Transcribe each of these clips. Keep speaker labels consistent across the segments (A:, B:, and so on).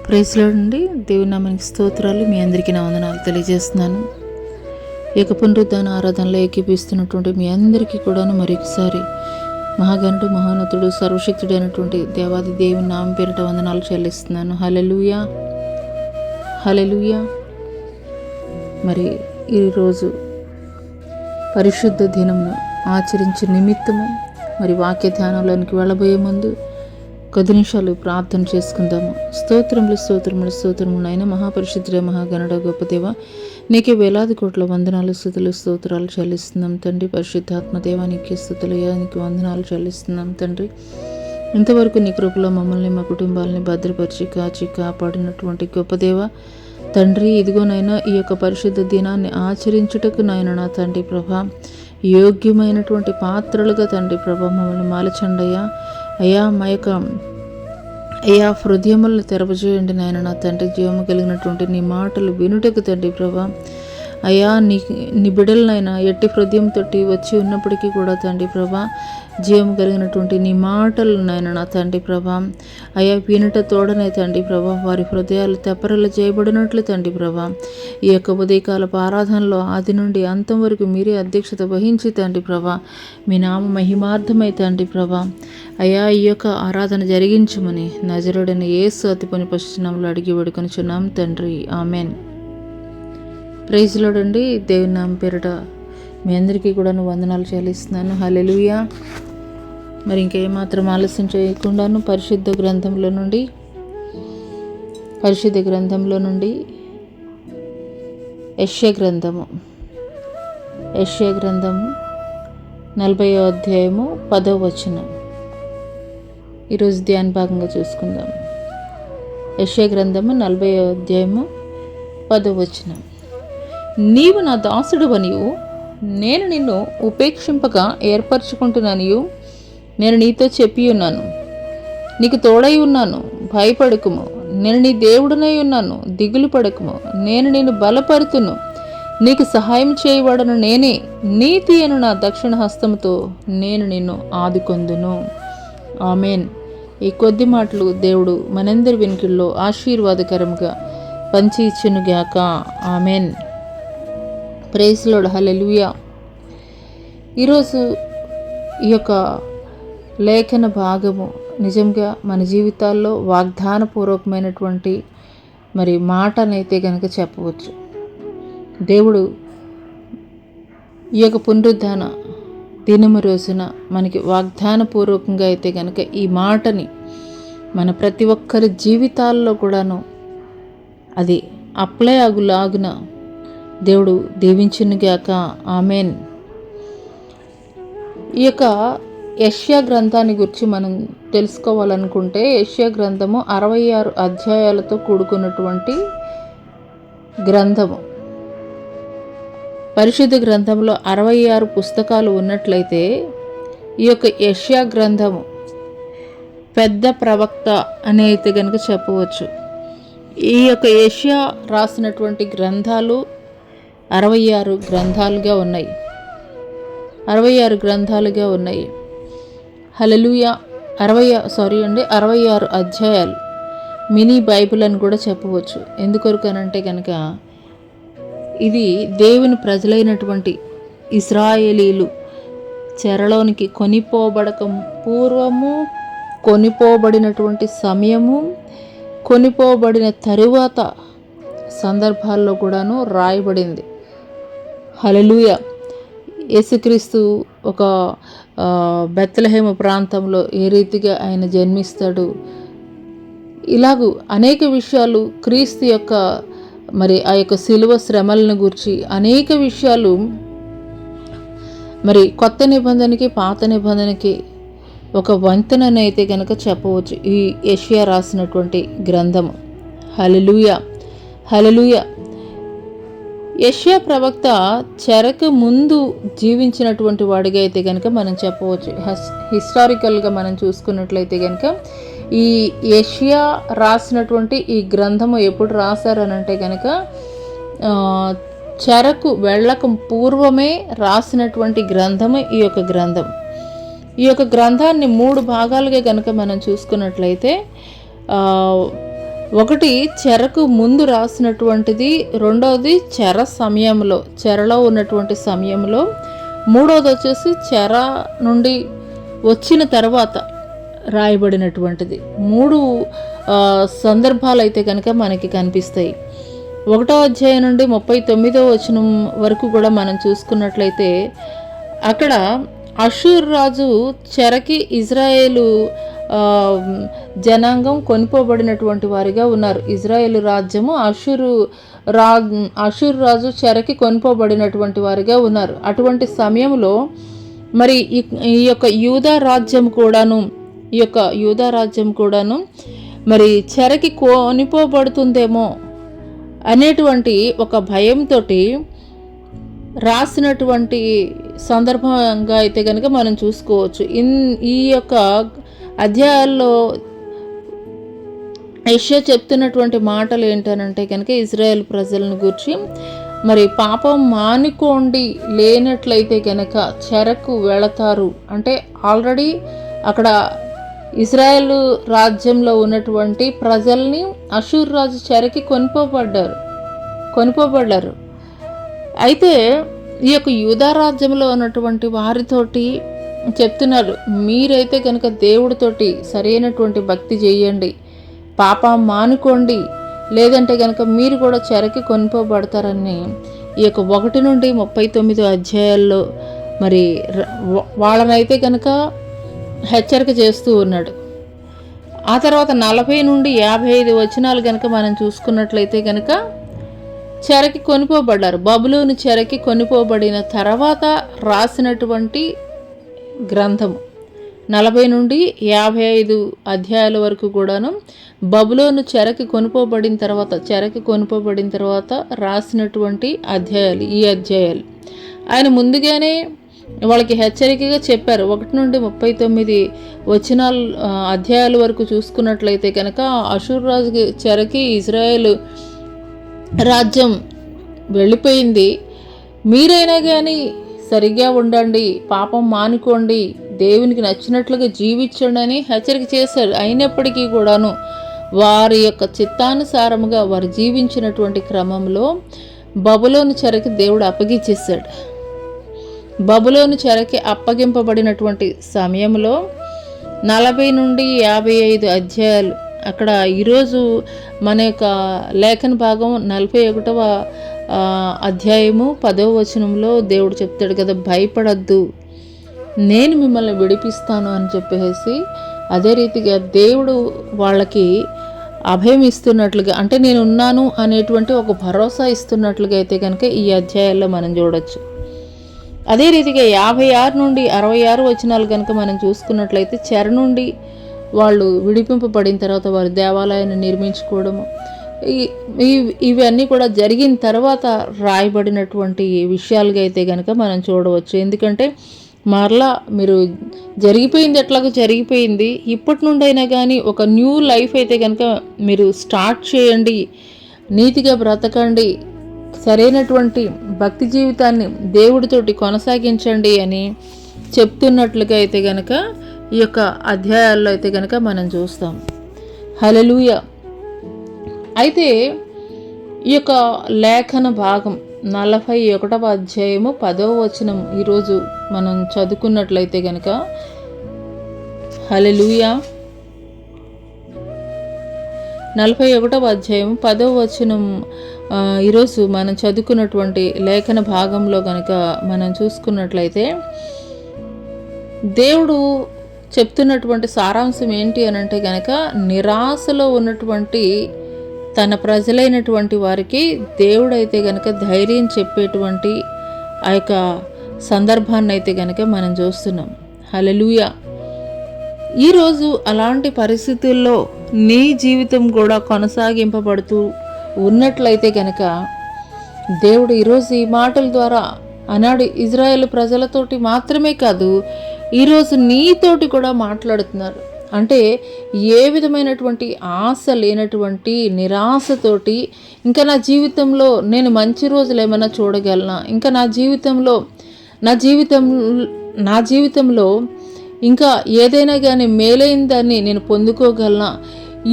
A: Praise lord అండి. దేవుని నామానికి స్తోత్రాలు. మీ అందరికీ నా వందనాలు తెలియజేస్తున్నాను. ఏక పునరుద్ధాన ఆరాధనలో ఏకీపిస్తున్నటువంటి మీ అందరికీ కూడాను మరొకసారి మహాగణుడు, మహోన్నతుడు, సర్వశక్తుడు అయినటువంటి దేవాది దేవుని నామం పేరిట వందనాలు చెల్లిస్తున్నాను. హల్లెలూయా, హల్లెలూయా. మరి ఈరోజు పరిశుద్ధ దినమును ఆచరించే నిమిత్తము మరి వాక్య ధ్యానంలోనికి వెళ్ళబోయే ముందు కొద్ది నిమిషాలు ప్రార్థన చేసుకుందాము. స్తోత్రములు స్తోత్రములు స్తోత్రములు అయిన మహాపరిశుద్ధుడ, మహాగణుడ, గొప్ప దేవ, నీకే వేలాది కోట్ల వందనాలు, స్తుతులు, స్తోత్రాలు చెల్లిస్తున్నాం తండ్రి. పరిశుద్ధాత్మ దేవ, నీకే స్తుతులయ్యా, నీకు వందనాలు చెల్లిస్తున్నాం తండ్రి. ఇంతవరకు నీ కృపలో మమ్మల్ని, మా కుటుంబాలని భద్రపరిచి కాచి కాపాడినటువంటి గొప్ప దేవ తండ్రి, ఇదిగోనైనా ఈ యొక్క పరిశుద్ధ దినాన్ని ఆచరించుటకు నాయన నా తండ్రి ప్రభా యోగ్యమైనటువంటి పాత్రలుగా తండ్రి ప్రభా మమ్మల్ని మాలచండయ్యా. అయ్యా మా యొక్క హృదయములను తెరవజేయండి నాయన నా తండ్రి. జీవము కలిగినటువంటి నీ మాటలు వినుటకు తండ్రి ప్రభా అయ్యా నీ బిడ్డలనైనా ఎట్టి హృదయంతో వచ్చి ఉన్నప్పటికీ కూడా తండ్రి ప్రభా జీవం కలిగినటువంటి నీ మాటలు నాయన నా తండ్రి ప్రభా అయ్యా వినుట తోడనే తండ్రి ప్రభా వారి హృదయాలు తెప్పరలు చేయబడినట్లు తండ్రి ప్రభా ఈ యొక్క ఉదయకాలపు ఆరాధనలో ఆది నుండి అంతం వరకు మీరే అధ్యక్షత వహించి తండ్రి ప్రభా మీ నామ మహిమార్థమై తండ్రి ప్రభా అయ్యా ఈ యొక్క ఆరాధన జరిగించమని నజరుడైన యేసు అతి పని పశ్చిమంలో అడిగి వేడుకొనిచున్నాం తండ్రి. ఆమెన్. ప్రైజ్ లార్డ్ అండి. దేవుని నామం పేరిట మీ అందరికీ కూడా వందనాలు చెల్లిస్తున్నాను. హల్లెలూయా. మరి ఇంకేమాత్రం ఆలస్యం చేయకుండాను పరిశుద్ధ గ్రంథంలో నుండి యెషయా గ్రంథము 40వ అధ్యాయము 10వ వచనం ఈరోజు ధ్యాన భాగంగా చూసుకుందాం. యెషయా గ్రంథము 40వ అధ్యాయము 10వ వచనం. నీవు నా దాసుడవనియు నేను నిన్ను ఉపేక్షింపగా ఏర్పరచుకుంటున్నానియు నేను నీతో చెప్పి ఉన్నాను. నీకు తోడై ఉన్నాను, భయపడకుము. నేను నీ దేవుడనై ఉన్నాను, దిగులు పడకుము. నేను నిన్ను బలపరుతును, నీకు సహాయం చేయబడను నేనే. నీతి అను నా దక్షిణ హస్తముతో నేను నిన్ను ఆదుకొందును. ఆమెన్. ఈ కొద్ది మాటలు దేవుడు మనందరి వెనుకల్లో ఆశీర్వాదకరంగా పంచి ఇచ్చునుగాక. ఆమెన్. Praise Lord. హల్లెలూయా. ఈరోజు ఈ యొక్క లేఖన భాగము నిజంగా మన జీవితాల్లో వాగ్దానపూర్వకమైనటువంటి మరి మాటనైతే కనుక చెప్పవచ్చు. దేవుడు ఈ యొక్క పునరుద్ధాన దినము రోజున మనకి వాగ్దానపూర్వకంగా అయితే కనుక ఈ మాటని మన ప్రతి ఒక్కరి జీవితాల్లో కూడాను అది అప్లై అగులాగున దేవుడు దీవించునుగాక. ఆమెన్. ఈ యొక్క యెషయా గ్రంథాన్ని గురించి మనం తెలుసుకోవాలనుకుంటే యెషయా గ్రంథము 66 అధ్యాయాలతో కూడుకున్నటువంటి గ్రంథము. పరిశుద్ధ గ్రంథంలో 66 పుస్తకాలు ఉన్నట్లయితే ఈ యొక్క యెషయా గ్రంథము పెద్ద ప్రవక్త అని అయితే కనుక చెప్పవచ్చు. ఈ యొక్క యెషయా రాసినటువంటి గ్రంథాలు 66 గ్రంథాలుగా ఉన్నాయి. 66 ఉన్నాయి. హల్లెలూయా. 66 అధ్యాయాలు మినీ బైబిల్ అని కూడా చెప్పవచ్చు. ఎందుకొరకనంటే కనుక ఇది దేవుని ప్రజలైనటువంటి ఇశ్రాయేలీలు చెరలోనికి కొనిపోబడక పూర్వము, కొనిపోబడినటువంటి సమయము, కొనిపోబడిన తరువాత సందర్భాల్లో కూడాను రాయబడింది. హల్లెలూయా. యేసుక్రీస్తు ఒక బెత్లెహేము ప్రాంతంలో ఏ రీతిగా ఆయన జన్మిస్తాడు, ఇలాగూ అనేక విషయాలు క్రీస్తు యొక్క మరి ఆ యొక్క శిలువ శ్రమలను గురించి అనేక విషయాలు మరి కొత్త నిబంధనకి పాత నిబంధనకి ఒక వంతెననైతే కనుక చెప్పవచ్చు ఈ యెషయా రాసినటువంటి గ్రంథము. హల్లెలూయా, హల్లెలూయా. యెషయా ప్రవక్త చెరకు ముందు జీవించినటువంటి వాడిగా అయితే కనుక మనం చెప్పవచ్చు. హిస్టారికల్గా మనం చూసుకున్నట్లయితే కనుక ఈ యెషయా రాసినటువంటి ఈ గ్రంథము ఎప్పుడు రాశారనంటే కనుక చెరకు వెళ్ళక పూర్వమే రాసినటువంటి గ్రంథము ఈ యొక్క గ్రంథం. ఈ యొక్క గ్రంథాన్ని 3 భాగాలుగా కనుక మనం చూసుకున్నట్లయితే ఒకటి చెరకు ముందు రాసినటువంటిది, రెండవది చెరలో ఉన్నటువంటి సమయంలో, మూడవది వచ్చేసి చెర నుండి వచ్చిన తర్వాత రాయబడినటువంటిది. 3 సందర్భాలు అయితే కనుక మనకి కనిపిస్తాయి. 1వ అధ్యాయం నుండి 39వ వచనం వరకు కూడా మనం చూసుకున్నట్లయితే అక్కడ అషూర్ రాజు చెరకి ఇజ్రాయేలు జనాంగం కొనిపోబడినటువంటి వారిగా ఉన్నారు. ఇజ్రాయేలు రాజ్యము అషూరు రాజు చెరకి కొనిపోబడినటువంటి వారిగా ఉన్నారు. అటువంటి సమయంలో మరి ఈ యొక్క యూదా రాజ్యం కూడాను మరి చెరకి కొనిపోబడుతుందేమో అనేటువంటి ఒక భయంతో రాసినటువంటి సందర్భంగా అయితే కనుక మనం చూసుకోవచ్చు. ఈ యొక్క అధ్యాయాల్లో యెషయా చెప్తున్నటువంటి మాటలు ఏంటనంటే కనుక ఇజ్రాయెల్ ప్రజలను గురించి మరి పాపం మానుకోండి, లేనట్లయితే కనుక చెరకు వెళతారు. అంటే ఆల్రెడీ అక్కడ ఇజ్రాయెల్ రాజ్యంలో ఉన్నటువంటి ప్రజల్ని అషూర్ రాజు చెరకి కొనిపోబడ్డారు. అయితే ఈ యొక్క యూదా రాజ్యంలో ఉన్నటువంటి వారితోటి చెప్తున్నారు, మీరైతే కనుక దేవుడితోటి సరైనటువంటి భక్తి చేయండి, పాపం మానుకోండి, లేదంటే కనుక మీరు కూడా చెరకి కొనిపోబడతారని ఈ యొక్క 1 నుండి 39 అధ్యాయాల్లో మరి వాళ్ళనైతే కనుక హెచ్చరిక చేస్తూ ఉన్నాడు. ఆ తర్వాత 40 నుండి 55 వచనాలు కనుక మనం చూసుకున్నట్లయితే కనుక చెరకి కొనిపోబడ్డారు. బబులోను చెరకి కొనిపోబడిన తర్వాత రాసినటువంటి గ్రంథము 40 నుండి 55 అధ్యాయాల వరకు కూడాను బబులోను చెరకి కొనిపోబడిన తర్వాత రాసినటువంటి అధ్యాయాలు ఈ అధ్యాయాలు. ఆయన ముందుగానే వాళ్ళకి హెచ్చరికగా చెప్పారు. 1 నుండి 39 వచనాలు అధ్యాయాల వరకు చూసుకున్నట్లయితే కనుక అషూరు రాజు చెరకి ఇజ్రాయేల్ రాజ్యం వెళ్ళిపోయింది, మీరైనా కానీ సరిగ్గా ఉండండి, పాపం మానుకోండి, దేవునికి నచ్చినట్లుగా జీవించండి అని హెచ్చరిక చేశారు. అయినప్పటికీ కూడాను వారి యొక్క చిత్తానుసారముగా వారు జీవించినటువంటి క్రమంలో బబులోను చెరకి దేవుడు అప్పగించేశాడు. బబులోను చెరకి అప్పగింపబడినటువంటి సమయంలో 40 నుండి 55 అధ్యాయాలు అక్కడ ఈరోజు మన యొక్క లేఖన భాగం 41వ అధ్యాయము 10వ వచనంలో దేవుడు చెప్తాడు కదా, భయపడద్దు, నేను మిమ్మల్ని విడిపిస్తాను అని చెప్పేసి. అదే రీతిగా దేవుడు వాళ్ళకి అభయం ఇస్తున్నట్లుగా, అంటే నేను ఉన్నాను అనేటువంటి ఒక భరోసా ఇస్తున్నట్లుగా అయితే కనుక ఈ అధ్యాయాల్లో మనం చూడొచ్చు. అదే రీతిగా 56 నుండి 66 వచనాలు కనుక మనం చూసుకున్నట్లయితే చెర నుండి వాళ్ళు విడిపింపబడిన తర్వాత వారు దేవాలయాన్ని నిర్మించుకోవడము, ఇవన్నీ కూడా జరిగిన తర్వాత రాయబడినటువంటి విషయాలుగా అయితే కనుక మనం చూడవచ్చు. ఎందుకంటే మరలా మీరు జరిగిపోయింది ఎట్లాగో జరిగిపోయింది, ఇప్పటి నుండి అయినా కానీ ఒక న్యూ లైఫ్ అయితే కనుక మీరు స్టార్ట్ చేయండి, నీతిగా బ్రతకండి, సరైనటువంటి భక్తి జీవితాన్ని దేవుడితోటి కొనసాగించండి అని చెప్తున్నట్లుగా అయితే కనుక ఈ యొక్క అధ్యాయాల్లో అయితే కనుక మనం చూస్తాం. హల్లెలూయా. అయితే ఈ యొక్క లేఖన భాగం 41వ అధ్యాయము 10వ వచనం ఈరోజు మనం చదువుకున్నట్లయితే కనుక, హల్లెలూయా, 41వ అధ్యాయం 10వ వచనం ఈరోజు మనం చదువుకున్నటువంటి లేఖన భాగంలో కనుక మనం చూసుకున్నట్లయితే దేవుడు చెప్తున్నటువంటి సారాంశం ఏంటి అని అంటే కనుక, నిరాశలో ఉన్నటువంటి తన ప్రజలైనటువంటి వారికి దేవుడైతే కనుక ధైర్యం చెప్పేటువంటి ఆ యొక్క సందర్భాన్ని అయితే కనుక మనం చూస్తున్నాం. హల్లెలూయా. ఈరోజు అలాంటి పరిస్థితుల్లో నీ జీవితం కూడా కొనసాగింపబడుతూ ఉన్నట్లయితే కనుక దేవుడు ఈరోజు ఈ మాటల ద్వారా ఆనాడు ఇజ్రాయేల్ ప్రజలతోటి మాత్రమే కాదు, ఈరోజు నీతోటి కూడా మాట్లాడుతున్నారు. అంటే ఏ విధమైనటువంటి ఆశ లేనటువంటి నిరాశతోటి, ఇంకా నా జీవితంలో నేను మంచి రోజులు ఏమైనా చూడగలనా, ఇంకా నా జీవితంలో ఇంకా ఏదైనా కానీ మేలైన దాన్ని నేను పొందుకోగలనా,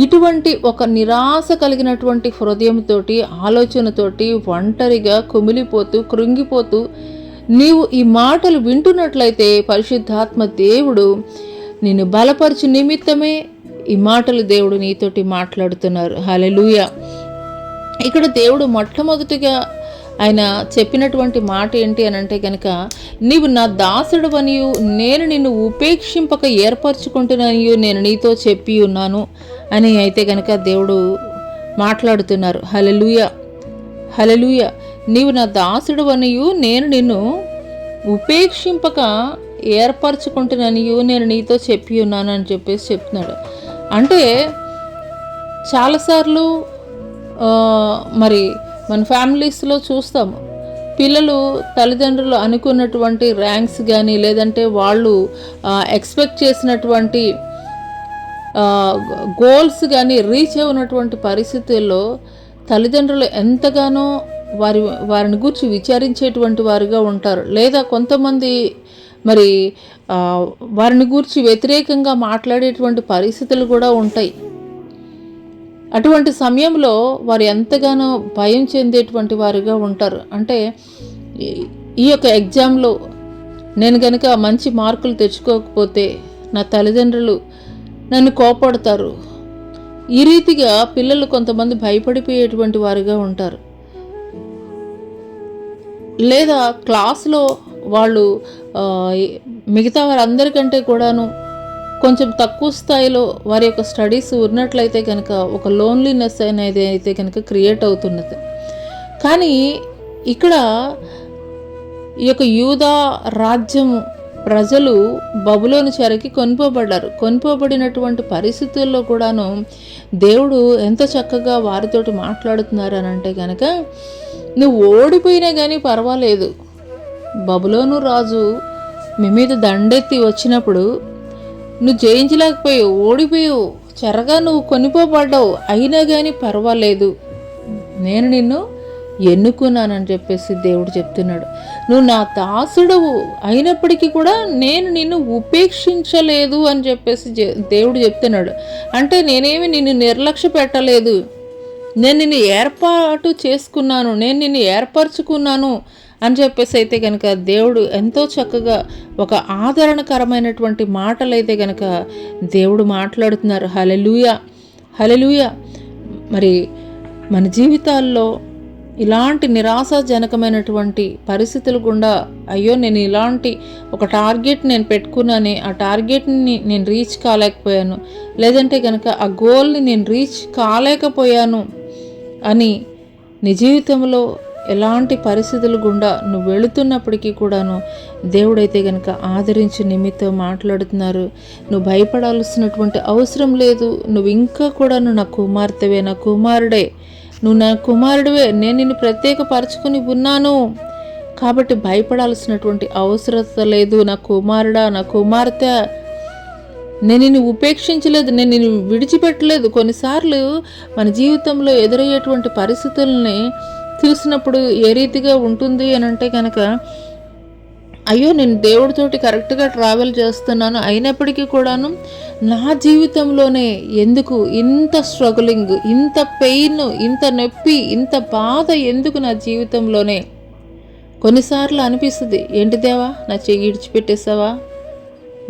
A: ఇటువంటి ఒక నిరాశ కలిగినటువంటి హృదయంతోటి, ఆలోచనతోటి ఒంటరిగా కుమిలిపోతూ కృంగిపోతూ నీవు ఈ మాటలు వింటున్నట్లయితే పరిశుద్ధాత్మ దేవుడు నిన్ను బలపరచు నిమిత్తమే ఈ మాటలు దేవుడు నీతోటి మాట్లాడుతున్నారు. హల్లెలూయా. ఇక్కడ దేవుడు మొట్టమొదటిగా ఆయన చెప్పినటువంటి మాట ఏంటి అని అంటే కనుక, నీవు నా దాసుడవనియు నేను నిన్ను ఉపేక్షింపక ఏర్పరచుకుంటున్నానియు నేను నీతో చెప్పి ఉన్నాను అని అయితే కనుక దేవుడు మాట్లాడుతున్నారు. హల్లెలూయా, హల్లెలూయా. నీవు నా దాసుడవనియు నేను నిన్ను ఉపేక్షింపక ఏర్పరచుకుంటున్నానియు నేను నీతో చెప్పి ఉన్నాను అని చెప్పేసి చెప్తున్నాడు. అంటే చాలాసార్లు మరి మన ఫ్యామిలీస్లో చూస్తాము, పిల్లలు తల్లిదండ్రులు అనుకున్నటువంటి ర్యాంక్స్ కానీ లేదంటే వాళ్ళు ఎక్స్పెక్ట్ చేసినటువంటి గోల్స్ కానీ రీచ్ అవునటువంటి పరిస్థితుల్లో తల్లిదండ్రులు ఎంతగానో వారిని గురించి విచారించేటువంటి వారుగా ఉంటారు. లేదా కొంతమంది మరి వారిని గురించి వ్యతిరేకంగా మాట్లాడేటువంటి పరిస్థితులు కూడా ఉంటాయి. అటువంటి సమయంలో వారు ఎంతగానో భయం చెందేటువంటి వారుగా ఉంటారు. అంటే ఈ యొక్క ఎగ్జామ్లో నేను కనుక మంచి మార్కులు తెచ్చుకోకపోతే నా తల్లిదండ్రులు నన్ను కోపడతారు. ఈ రీతిగా పిల్లలు కొంతమంది భయపడిపోయేటువంటి వారుగా ఉంటారు. లేదా క్లాస్లో వాళ్ళు మిగతా వారందరికంటే కూడాను కొంచెం తక్కువ స్థాయిలో వారి యొక్క స్టడీస్ ఉన్నట్లయితే కనుక ఒక లోన్లీనెస్ అనేది అయితే కనుక క్రియేట్ అవుతున్నది. కానీ ఇక్కడ ఈ యొక్క యూదా రాజ్యం ప్రజలు బబులోను చెరకి కొనుపోబడినటువంటి పరిస్థితుల్లో కూడాను దేవుడు ఎంత చక్కగా వారితోటి మాట్లాడుతున్నారు అని అంటే కనుక, నువ్వు ఓడిపోయినా కానీ పర్వాలేదు, బబులోను రాజు మీ మీద దండెత్తి వచ్చినప్పుడు నువ్వు జయించలేకపోయావు, ఓడిపోయావు, చెరగా నువ్వు కొనిపోబడ్డావు, అయినా కానీ పర్వాలేదు, నేను నిన్ను ఎన్నుకున్నానని చెప్పేసి దేవుడు చెప్తున్నాడు. నువ్వు నా దాసుడవు అయినప్పటికీ కూడా నేను నిన్ను ఉపేక్షించలేదు అని చెప్పేసి దేవుడు చెప్తున్నాడు. అంటే నేనేమి నిన్ను నిర్లక్ష్య పెట్టలేదు, నేను నిన్ను ఏర్పాటు చేసుకున్నాను, నేను నిన్ను ఏర్పరచుకున్నాను అని చెప్పేసి అయితే కనుక దేవుడు ఎంతో చక్కగా ఒక ఆదరణకరమైనటువంటి మాటలు అయితే కనుక దేవుడు మాట్లాడుతున్నారు. హల్లెలూయా, హల్లెలూయా. మరి మన జీవితాల్లో ఇలాంటి నిరాశాజనకమైనటువంటి పరిస్థితులు గుండా, అయ్యో నేను ఇలాంటి ఒక టార్గెట్ నేను పెట్టుకున్నానే, ఆ టార్గెట్ని నేను రీచ్ కాలేకపోయాను, లేదంటే కనుక ఆ గోల్ని నేను రీచ్ కాలేకపోయాను అని నీ జీవితంలో ఎలాంటి పరిస్థితులు గుండా నువ్వు వెళుతున్నప్పటికీ కూడాను దేవుడైతే కనుక ఆదరించి నిమిత్తం మాట్లాడుతున్నారు. నువ్వు భయపడాల్సినటువంటి అవసరం లేదు, నువ్వు ఇంకా కూడాను నా కుమార్తెవే, నా కుమారుడే, నువ్వు నా కుమారుడివే, నేను నిన్ను ప్రత్యేకపరచుకుని ఉన్నాను, కాబట్టి భయపడాల్సినటువంటి అవసరం లేదు. నా కుమారుడా, నా కుమార్తె, నేను నిన్ను ఉపేక్షించలేదు, నేను నిన్ను విడిచిపెట్టలేదు. కొన్నిసార్లు మన జీవితంలో ఎదురయ్యేటువంటి పరిస్థితుల్ని చూసినప్పుడు ఏ రీతిగా ఉంటుంది అని అంటే కనుక, అయ్యో నేను దేవుడితోటి కరెక్ట్గా ట్రావెల్ చేస్తున్నాను, అయినప్పటికీ కూడాను నా జీవితంలోనే ఎందుకు ఇంత స్ట్రగులింగ్, ఇంత పెయిన్, ఇంత నొప్పి, ఇంత బాధ ఎందుకు నా జీవితంలోనే? కొన్నిసార్లు అనిపిస్తుంది, ఏంటి దేవా నా చెయ్యి విడిచిపెట్టేసావా,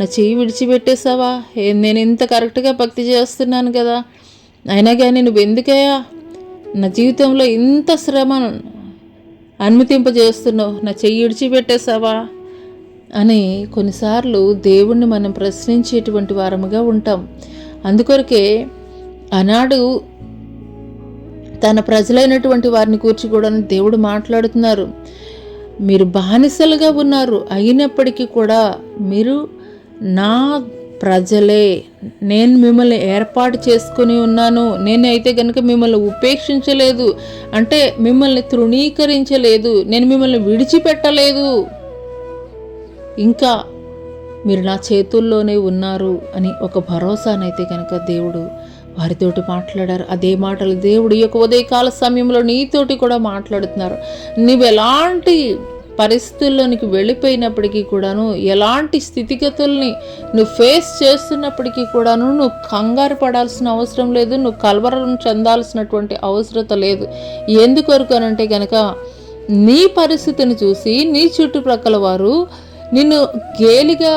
A: నా చెయ్యి విడిచిపెట్టేసావా, నేను ఇంత కరెక్ట్గా భక్తి చేస్తున్నాను కదా, అయినా కానీ నువ్వు ఎందుకయ్యా నా జీవితంలో ఇంత శ్రమను అనుమతింపజేస్తున్నావు, నా చెయ్యి విడిచిపెట్టేసావా అని కొన్నిసార్లు దేవుణ్ణి మనం ప్రశ్నించేటువంటి వారముగా ఉంటాం. అందుకొరకే ఆనాడు తన ప్రజలైనటువంటి వారిని కూర్చి కూడా దేవుడు మాట్లాడుతున్నారు. మీరు బానిసలుగా ఉన్నారు, అయినప్పటికీ కూడా మీరు నా ప్రజలే, నేను మిమ్మల్ని ఏర్పాటు చేసుకుని ఉన్నాను, నేనైతే కనుక మిమ్మల్ని ఉపేక్షించలేదు, అంటే మిమ్మల్ని తృణీకరించలేదు, నేను మిమ్మల్ని విడిచిపెట్టలేదు, ఇంకా మీరు నా చేతుల్లోనే ఉన్నారు అని ఒక భరోసానైతే కనుక దేవుడు వారితోటి మాట్లాడారు. అదే మాటలు దేవుడు ఈ యొక్క ఉదయకాల సమయంలో నీతోటి కూడా మాట్లాడుతున్నారు. నువ్వు ఎలాంటి పరిస్థితుల్లోనికి వెళ్ళిపోయినప్పటికీ కూడాను, ఎలాంటి స్థితిగతుల్ని నువ్వు ఫేస్ చేస్తున్నప్పటికీ కూడాను నువ్వు కంగారు పడాల్సిన అవసరం లేదు, నువ్వు కలవరం చెందాల్సినటువంటి అవసరత లేదు. ఎందుకొరకు అనంటే కనుక నీ పరిస్థితిని చూసి నీ చుట్టుప్రక్కల వారు నిన్ను గేలిగా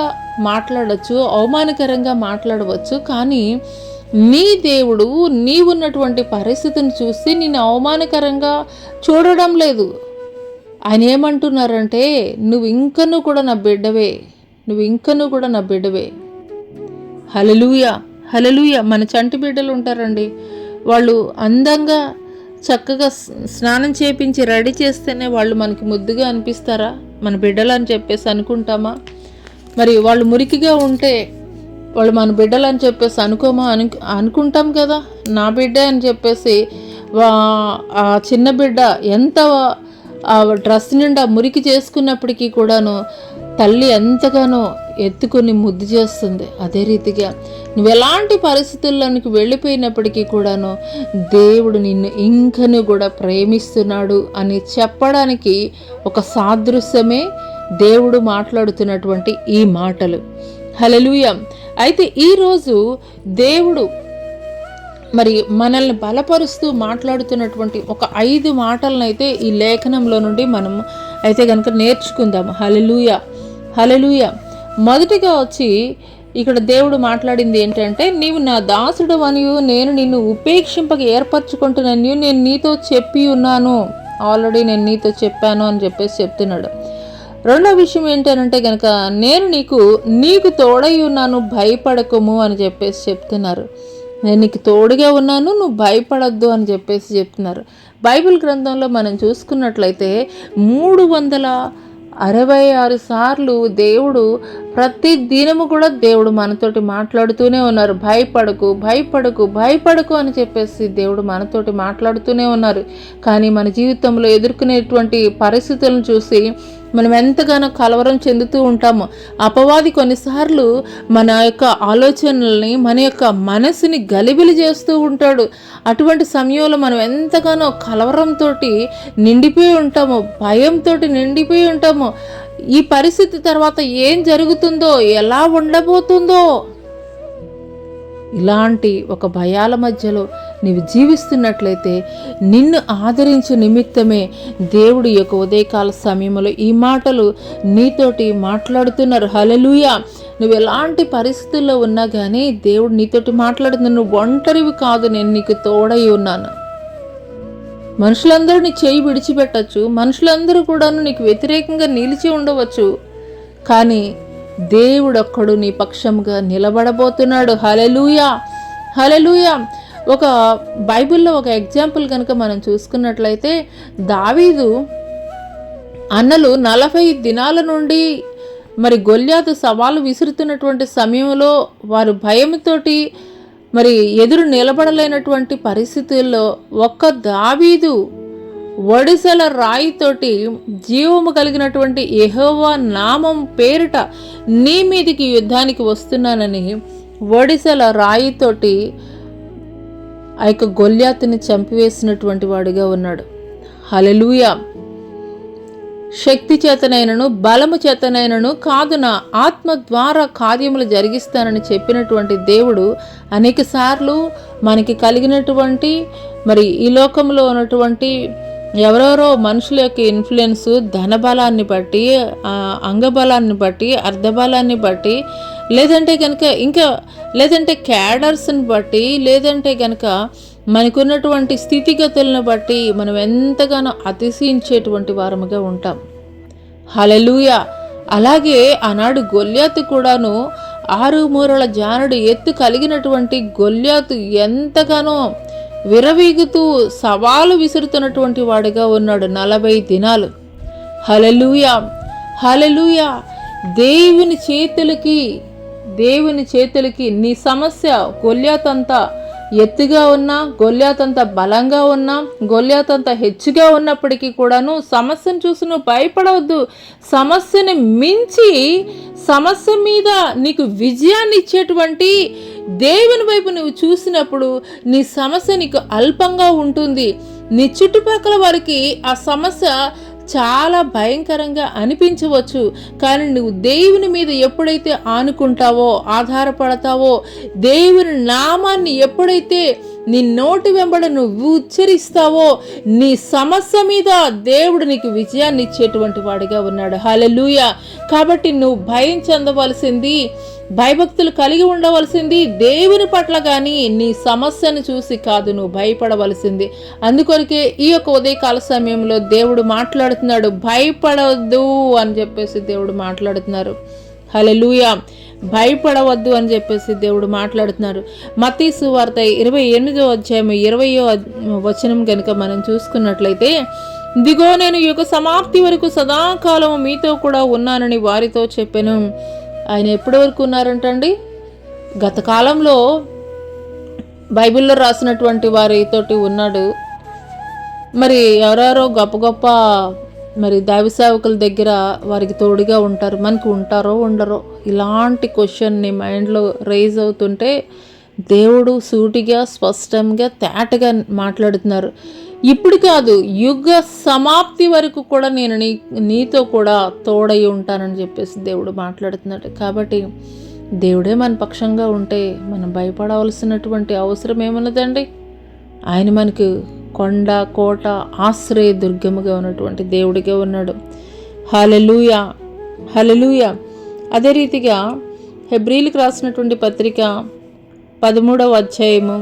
A: మాట్లాడవచ్చు, అవమానకరంగా మాట్లాడవచ్చు. కానీ నీ దేవుడు నీవున్నటువంటి పరిస్థితిని చూసి నిన్ను అవమానకరంగా చూడడం లేదు. ఆయన ఏమంటున్నారంటే, నువ్వు ఇంకనూ కూడా నా బిడ్డవే, నువ్వు ఇంకనూ కూడా నా బిడ్డవే. హల్లెలూయా, హల్లెలూయా. మన చంటి బిడ్డలు ఉంటారండి, వాళ్ళు అందంగా చక్కగా స్నానం చేపించి రెడీ చేస్తేనే వాళ్ళు మనకి ముద్దుగా అనిపిస్తారా? మన బిడ్డలు అని చెప్పేసి అనుకుంటామా? మరి వాళ్ళు మురికిగా ఉంటే వాళ్ళు మన బిడ్డలు అని చెప్పేసి అనుకుంటాం కదా. నా బిడ్డ అని చెప్పేసి ఆ చిన్న బిడ్డ ఎంత ఆ డ్రెస్ నిండా మురికి చేసుకున్నప్పటికీ కూడాను తల్లి ఎంతగానో ఎత్తుకొని ముద్దు చేస్తుంది. అదే రీతిగా నువ్వు ఎలాంటి పరిస్థితుల్లోనికి వెళ్ళిపోయినప్పటికీ కూడాను దేవుడు నిన్ను ఇంకను కూడా ప్రేమిస్తున్నాడు అని చెప్పడానికి ఒక సాదృశ్యమే దేవుడు మాట్లాడుతున్నటువంటి ఈ మాటలు. హల్లెలూయా. అయితే ఈరోజు దేవుడు మరి మనల్ని బలపరుస్తూ మాట్లాడుతున్నటువంటి ఒక 5 మాటలను అయితే ఈ లేఖనంలో నుండి మనం అయితే కనుక నేర్చుకుందాము. హల్లెలూయా, హల్లెలూయా. మొదటిగా వచ్చి ఇక్కడ దేవుడు మాట్లాడింది ఏంటంటే, నీవు నా దాసుడు అనియు నేను నిన్ను ఉపేక్షింపక ఏర్పరచుకుంటున్నాను, నేను నీతో చెప్పి ఉన్నాను, ఆల్రెడీ నేను నీతో చెప్పాను అని చెప్పేసి చెప్తున్నాడు. రెండో విషయం ఏంటంటే కనుక నేను నీకు తోడై ఉన్నాను, భయపడకము అని చెప్పేసి చెప్తున్నారు. నేను నీకు తోడుగా ఉన్నాను, నువ్వు భయపడద్దు అని చెప్పేసి చెప్తున్నారు. బైబిల్ గ్రంథంలో మనం చూసుకున్నట్లయితే 366 సార్లు దేవుడు ప్రతి దినము కూడా దేవుడు మనతోటి మాట్లాడుతూనే ఉన్నారు. భయపడకు భయపడకు భయపడకు అని చెప్పేసి దేవుడు మనతోటి మాట్లాడుతూనే ఉన్నారు. కానీ మన జీవితంలో ఎదుర్కొనేటువంటి పరిస్థితులను చూసి మనం ఎంతగానో కలవరం చెందుతూ ఉంటాము. అపవాది కొన్నిసార్లు మన యొక్క ఆలోచనల్ని, మన యొక్క మనసుని గలిబిలి చేస్తూ ఉంటాడు. అటువంటి సమయంలో మనం ఎంతగానో కలవరంతో నిండిపోయి ఉంటాము, భయంతో నిండిపోయి ఉంటాము. ఈ పరిస్థితి తర్వాత ఏం జరుగుతుందో, ఎలా ఉండబోతుందో, ఇలాంటి ఒక భయాల మధ్యలో నీవు జీవిస్తున్నట్లయితే నిన్ను ఆదరించే నిమిత్తమే దేవుడు యొక్క ఉదయకాల సమయంలో ఈ మాటలు నీతోటి మాట్లాడుతున్నారు. హల్లెలూయా. నువ్వు ఎలాంటి పరిస్థితుల్లో ఉన్నా కానీ దేవుడు నీతోటి మాట్లాడుతున్నారు. నువ్వు ఒంటరివి కాదు, నేను నీకు తోడై ఉన్నాను. మనుషులందరూ నీ చేయి విడిచిపెట్టచ్చు, మనుషులందరూ కూడాను నీకు వ్యతిరేకంగా నిలిచి ఉండవచ్చు, కానీ దేవుడొక్కడు నీ పక్షంగా నిలబడబోతున్నాడు. హల్లెలూయా, హల్లెలూయా. ఒక బైబిల్లో ఒక ఎగ్జాంపుల్ కనుక మనం చూసుకున్నట్లయితే, దావీదు అన్నలు 40 దినాల నుండి మరి గొల్యాతు సవాలు విసురుతున్నటువంటి సమయంలో వారు భయంతోటి మరి ఎదురు నిలబడలేనటువంటి పరిస్థితుల్లో ఒక్క దావీదు ఒడిసెల రాయితోటి జీవము కలిగినటువంటి యెహోవా నామం పేరిట నీ మీదికి యుద్ధానికి వస్తున్నానని ఒడిసెల రాయితోటి ఆ యొక్క గొల్యాతుని చంపివేసినటువంటి వాడిగా ఉన్నాడు. హల్లెలూయా. శక్తి చేతనైనను బలము చేతనైనను కాదు, నా ఆత్మ ద్వారా కార్యములు జరిగిస్తానని చెప్పినటువంటి దేవుడు అనేక సార్లు మనకి కలిగినటువంటి మరి ఈ లోకంలో ఉన్నటువంటి ఎవరెవరో మనుషుల యొక్క ఇన్ఫ్లుయెన్స్, ధనబలాన్ని బట్టి, అంగబలాన్ని బట్టి, అర్ధబలాన్ని బట్టి, లేదంటే క్యాడర్స్ని బట్టి, లేదంటే కనుక మనకున్నటువంటి స్థితిగతులను బట్టి మనం ఎంతగానో అతిశయించేటువంటి వారముగా ఉంటాం. హల్లెలూయా. అలాగే ఆనాడు గొల్యాతు కూడాను 6 మూరల జానుడు ఎత్తు కలిగినటువంటి గొల్యాతు ఎంతగానో విరవీగుతూ సవాలు విసురుతున్నటువంటి వాడిగా ఉన్నాడు 40 దినాలు. హల్లెలూయా, హల్లెలూయా. దేవుని చేతులకి నీ సమస్య గొల్యాతంతా ఎత్తుగా ఉన్నా, గొల్యాతంత బలంగా ఉన్నా, గొల్యాతంత హెచ్చుగా ఉన్నప్పటికీ కూడాను సమస్యను చూసి నువ్వు భయపడవద్దు. సమస్యని మించి సమస్య మీద నీకు విజయాన్ని ఇచ్చేటువంటి దేవుని వైపు నువ్వు చూసినప్పుడు నీ సమస్య నీకు అల్పంగా ఉంటుంది. నీ చుట్టుపక్కల వారికి ఆ సమస్య చాలా భయంకరంగా అనిపించవచ్చు. కానీ నువ్వు దేవుని మీద ఎప్పుడైతే ఆనుకుంటావో, ఆధారపడతావో, దేవుని నామాన్ని ఎప్పుడైతే నీ నోటి వెంబడ నువ్వు ఉచ్చరిస్తావో, నీ సమస్య మీద దేవుడు నీకు విజయాన్ని ఇచ్చేటువంటి వాడిగా ఉన్నాడు. హల్లెలూయా. కాబట్టి నువ్వు భయం చెందవలసింది, భయభక్తులు కలిగి ఉండవలసింది దేవుని పట్ల కానీ నీ సమస్యను చూసి కాదు నువ్వు భయపడవలసింది. అందుకొరకే ఈ యొక్క ఉదయకాల సమయంలో దేవుడు మాట్లాడుతున్నాడు, భయపడవద్దు అని చెప్పేసి దేవుడు మాట్లాడుతున్నారు. హల్లెలూయా. భయపడవద్దు అని చెప్పేసి దేవుడు మాట్లాడుతున్నారు. మత్తయి సువార్త 28వ అధ్యాయం 20వ వచనం కనుక మనం చూసుకున్నట్లయితే, ఇదిగో నేను యుగ సమాప్తి వరకు సదాకాలం మీతో కూడా ఉన్నానని వారితో చెప్పాను. ఆయన ఎప్పటి వరకు ఉన్నారంటండి? గత కాలంలో బైబిల్లో రాసినటువంటి వారితోటి ఉన్నాడు. మరి ఎవరెవరో గొప్ప గొప్ప మరి దైవ సేవకుల దగ్గర వారికి తోడుగా ఉంటారు. మనకు ఉంటారో ఉండరో ఇలాంటి క్వశ్చన్ నీ మైండ్లో రైజ్ అవుతుంటే దేవుడు సూటిగా, స్పష్టంగా, తేటగా మాట్లాడుతున్నారు. ఇప్పుడు కాదు, యుగ సమాప్తి వరకు కూడా నేను నీతో కూడా తోడై ఉంటానని చెప్పేసి దేవుడు మాట్లాడుతున్నాడు. కాబట్టి దేవుడే మన పక్షంగా ఉంటే మనం భయపడవలసినటువంటి అవసరం ఏమున్నదండి? ఆయన మనకు కొండ, కోట, ఆశ్రయ దుర్గముగా ఉన్నటువంటి దేవుడిగా ఉన్నాడు. హల్లెలూయా, హల్లెలూయా. అదే రీతిగా హెబ్రీలకు రాసినటువంటి పత్రిక 13వ అధ్యాయము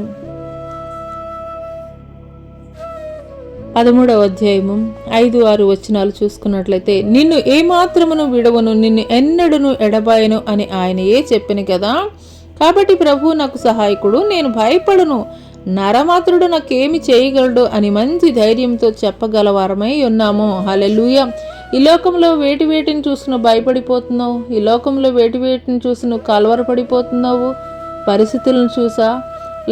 A: 5-6 వచనాలు చూసుకున్నట్లయితే, నిన్ను ఏమాత్రమును విడవను, నిన్ను ఎన్నడను ఎడబాయను అని ఆయనయే చెప్పిన కదా. కాబట్టి ప్రభు నాకు సహాయకుడు, నేను భయపడను, నరమాత్రుడు నాకేమి చేయగలడు అని మంచి ధైర్యంతో చెప్పగలవారమై ఉన్నాము. హల్లెలూయా. ఈ లోకంలో వేటిని చూసి నువ్వు భయపడిపోతున్నావు? ఈ లోకంలో వేటిని చూసి నువ్వు కలవరపడిపోతున్నావు? పరిస్థితులను చూసా,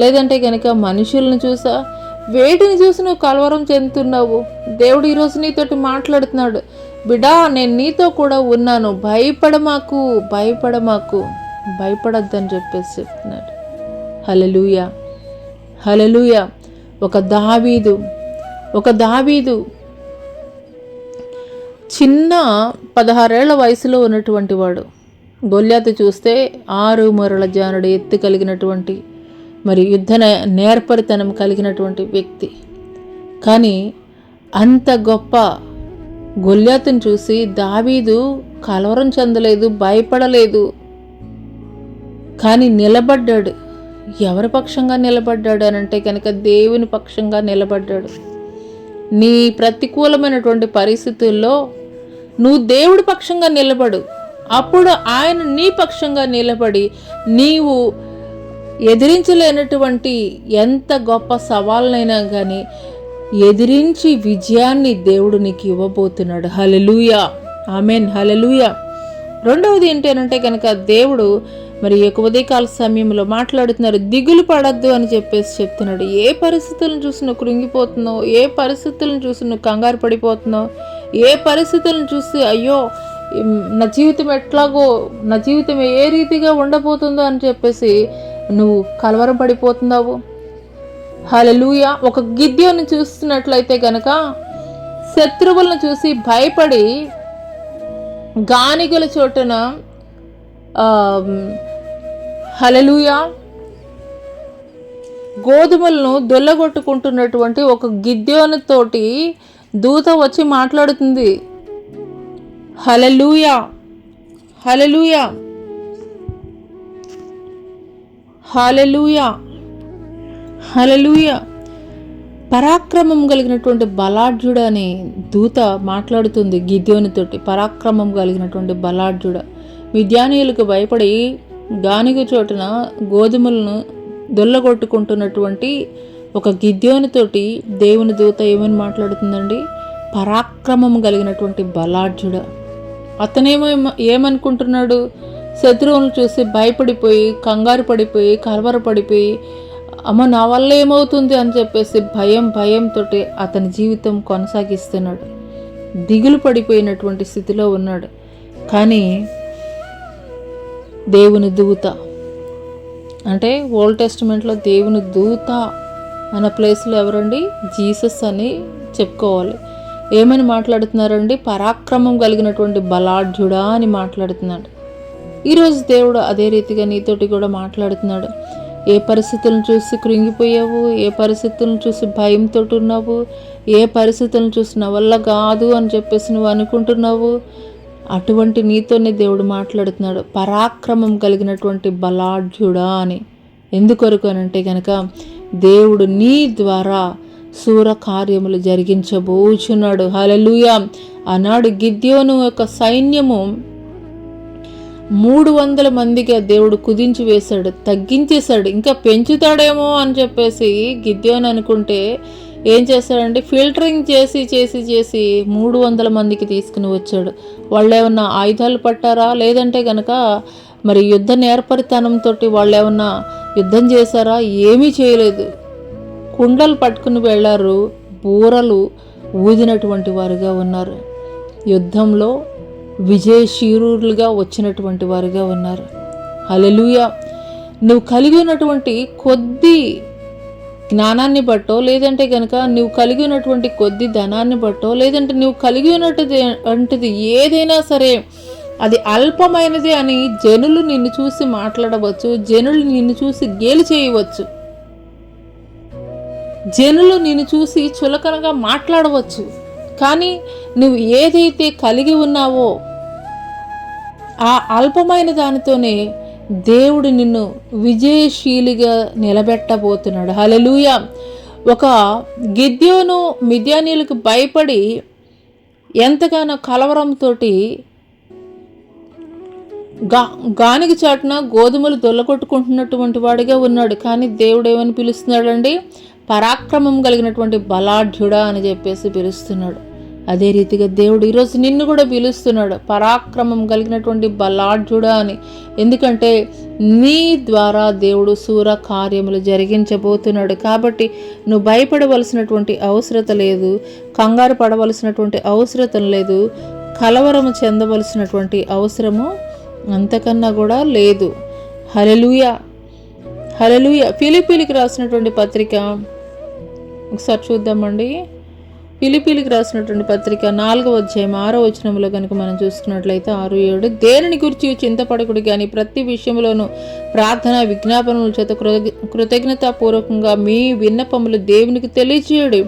A: లేదంటే కనుక మనుషులను చూసా, వేటిని చూసి నువ్వు కలవరం చెందుతున్నావు? దేవుడు ఈరోజు నీతోటి మాట్లాడుతున్నాడు, బిడ్డా నేను నీతో కూడా ఉన్నాను, భయపడమాకు, భయపడొద్దని చెప్పేసి చెప్తున్నాడు. హల్లెలూయా, హల్లెలూయా. ఒక దావీదు చిన్న 16 ఏళ్ల వయసులో ఉన్నటువంటి వాడు. గొల్యాతు చూస్తే 6 మూరల జానుడు ఎత్తు కలిగినటువంటి, మరి యుద్ధ నేర్పరితనం కలిగినటువంటి వ్యక్తి. కానీ అంత గొప్ప గొల్యాతుని చూసి దావీదు కలవరం చెందలేదు, భయపడలేదు. కానీ నిలబడ్డాడు. ఎవరి పక్షంగా నిలబడ్డాడు అని అంటే కనుక దేవుని పక్షంగా నిలబడ్డాడు. నీ ప్రతికూలమైనటువంటి పరిస్థితుల్లో నువ్వు దేవుడి పక్షంగా నిలబడు. అప్పుడు ఆయన నీ పక్షంగా నిలబడి నీవు ఎదిరించలేనటువంటి ఎంత గొప్ప సవాళ్ళనైనా కానీ ఎదిరించి విజయాన్ని దేవుడు నీకు ఇవ్వబోతున్నాడు. హల్లెలూయా, ఆమేన్, హల్లెలూయా. రెండవది ఏంటి అంటే కనుక దేవుడు మరి యొక్క ఉదయకాల సమయంలో మాట్లాడుతున్నారు, దిగులు పడద్దు అని చెప్పేసి చెప్తున్నాడు. ఏ పరిస్థితులను చూసి నువ్వు కృంగిపోతున్నావు? ఏ పరిస్థితులను చూసి నువ్వు కంగారు పడిపోతున్నావు? ఏ పరిస్థితులను చూసి అయ్యో నా జీవితం ఎట్లాగో, నా జీవితం ఏ రీతిగా ఉండబోతుందో అని చెప్పేసి నువ్వు కలవరం పడిపోతున్నావు? హల్లెలూయా. ఒక గిద్యోని చూస్తున్నట్లయితే కనుక శత్రువులను చూసి భయపడి గానిగల చోటున హల్లెలూయా గోధుమలను దొల్లగొట్టుకుంటున్నటువంటి ఒక గిద్యోని తోటి దూత వచ్చి మాట్లాడుతుంది. హల్లెలూయా, హల్లెలూయా, హల్లెలూయా, హల్లెలూయా. పరాక్రమం కలిగినటువంటి బలాఢ్యుడు అని దూత మాట్లాడుతుంది గిద్యోనితోటి. పరాక్రమం కలిగినటువంటి బలాఢ్యుడు మిద్యానీయులకు భయపడి గానిగ చోటున గోధుమలను దొల్లగొట్టుకుంటున్నటువంటి ఒక గిద్యోనితోటి దేవుని దూత ఏమని మాట్లాడుతుందండి? పరాక్రమం కలిగినటువంటి బలాఢ్యుడు. అతనేమో ఏమనుకుంటున్నాడు? శత్రువులను చూసి భయపడిపోయి, కంగారు పడిపోయి, కలవరపడిపోయి, అమ్మ నా వల్ల ఏమవుతుంది అని చెప్పేసి భయంతో అతని జీవితం కొనసాగిస్తున్నాడు. దిగులు పడిపోయినటువంటి స్థితిలో ఉన్నాడు. కానీ దేవుని దూత అంటే ఓల్డ్ టెస్టిమెంట్లో దేవుని దూత అన్న ప్లేస్లో ఎవరండి? జీసస్ అని చెప్పుకోవాలి. ఏమని మాట్లాడుతున్నారండి? పరాక్రమం కలిగినటువంటి బలాఢ్యుడా అని మాట్లాడుతున్నాడు. ఈరోజు దేవుడు అదే రీతిగా నీతోటి కూడా మాట్లాడుతున్నాడు. ఏ పరిస్థితులను చూసి కృంగిపోయావు, ఏ పరిస్థితులను చూసి భయంతో ఉన్నావు, ఏ పరిస్థితులను చూసి నా వల్ల కాదు అని చెప్పేసి నువ్వు అనుకుంటున్నావు, అటువంటి నీతోనే దేవుడు మాట్లాడుతున్నాడు. పరాక్రమం కలిగినటువంటి బలాఢ్యుడా అని. ఎందుకొరకు అనంటే కనుక దేవుడు నీ ద్వారా శూర కార్యములు జరిగించబోచున్నాడు. హల్లెలూయా. ఆనాడు గిద్యోను యొక్క సైన్యము 300 మందిగా దేవుడు కుదించి వేశాడు, తగ్గించేశాడు. ఇంకా పెంచుతాడేమో అని చెప్పేసి గిద్యోను అనుకుంటే ఏం చేశాడంటే ఫిల్టరింగ్ చేసి 300 మందికి తీసుకుని వచ్చాడు. వాళ్ళు ఏమన్నా ఆయుధాలు పట్టారా? లేదంటే కనుక మరి యుద్ధ నేర్పరితనంతో వాళ్ళు ఏమన్నా యుద్ధం చేశారా? ఏమీ చేయలేదు. కుండలు పట్టుకుని వెళ్ళారు, బూరలు ఊదినటువంటి వారుగా ఉన్నారు. యుద్ధంలో విజయశీరులుగా వచ్చినటువంటి వారుగా ఉన్నారు. హల్లెలూయా. నువ్వు కలిగి ఉన్నటువంటి కొద్ది జ్ఞానాన్ని బట్టో, లేదంటే కనుక నువ్వు కలిగి ఉన్నటువంటి కొద్ది ధనాన్ని బట్టో, లేదంటే నువ్వు కలిగి ఉన్నటువంటిది ఏదైనా సరే అది అల్పమైనది అని జనులు నిన్ను చూసి మాట్లాడవచ్చు, జనులు నిన్ను చూసి గేలి చేయవచ్చు, జనులు నిన్ను చూసి చులకనగా మాట్లాడవచ్చు. కానీ నువ్వు ఏదైతే కలిగి ఉన్నావో ఆ అల్పమైన దానితోనే దేవుడు నిన్ను విజయశీలిగా నిలబెట్టబోతున్నాడు. హల్లెలూయా. ఒక గిద్యోను మిద్యానీయులకు భయపడి ఎంతగానో కలవరంతో గానికి చాటున గోధుమలు దొల్లగొట్టుకుంటున్నటువంటి వాడిగా ఉన్నాడు. కానీ దేవుడు ఏమని పిలుస్తున్నాడండి? పరాక్రమం కలిగినటువంటి బలాఢ్యుడా అని చెప్పేసి పిలుస్తున్నాడు. అదే రీతిగా దేవుడు ఈరోజు నిన్ను కూడా పిలుస్తున్నాడు, పరాక్రమం కలిగినటువంటి బలాఢ్యుడా అని. ఎందుకంటే నీ ద్వారా దేవుడు శూర కార్యములు జరిగించబోతున్నాడు. కాబట్టి నువ్వు భయపడవలసినటువంటి అవసరత లేదు, కంగారు పడవలసినటువంటి అవసరత లేదు, కలవరము చెందవలసినటువంటి అవసరము అంతకన్నా కూడా లేదు. హల్లెలూయా. హల్లెలూయా. ఫిలిప్పీలకు రాసినటువంటి పత్రిక ఒకసారి చూద్దామండి. ఫిలిప్పీలకు రాసినటువంటి పత్రిక 4వ అధ్యాయం 6వ వచనంలో కనుక మనం చూసుకున్నట్లయితే 6-7, దేనిని గురించి చింతపడకుడి కానీ ప్రతి విషయంలోనూ ప్రార్థన విజ్ఞాపనముల చేత కృతజ్ఞతాపూర్వకంగా మీ విన్నపములు దేవునికి తెలియజేయడు.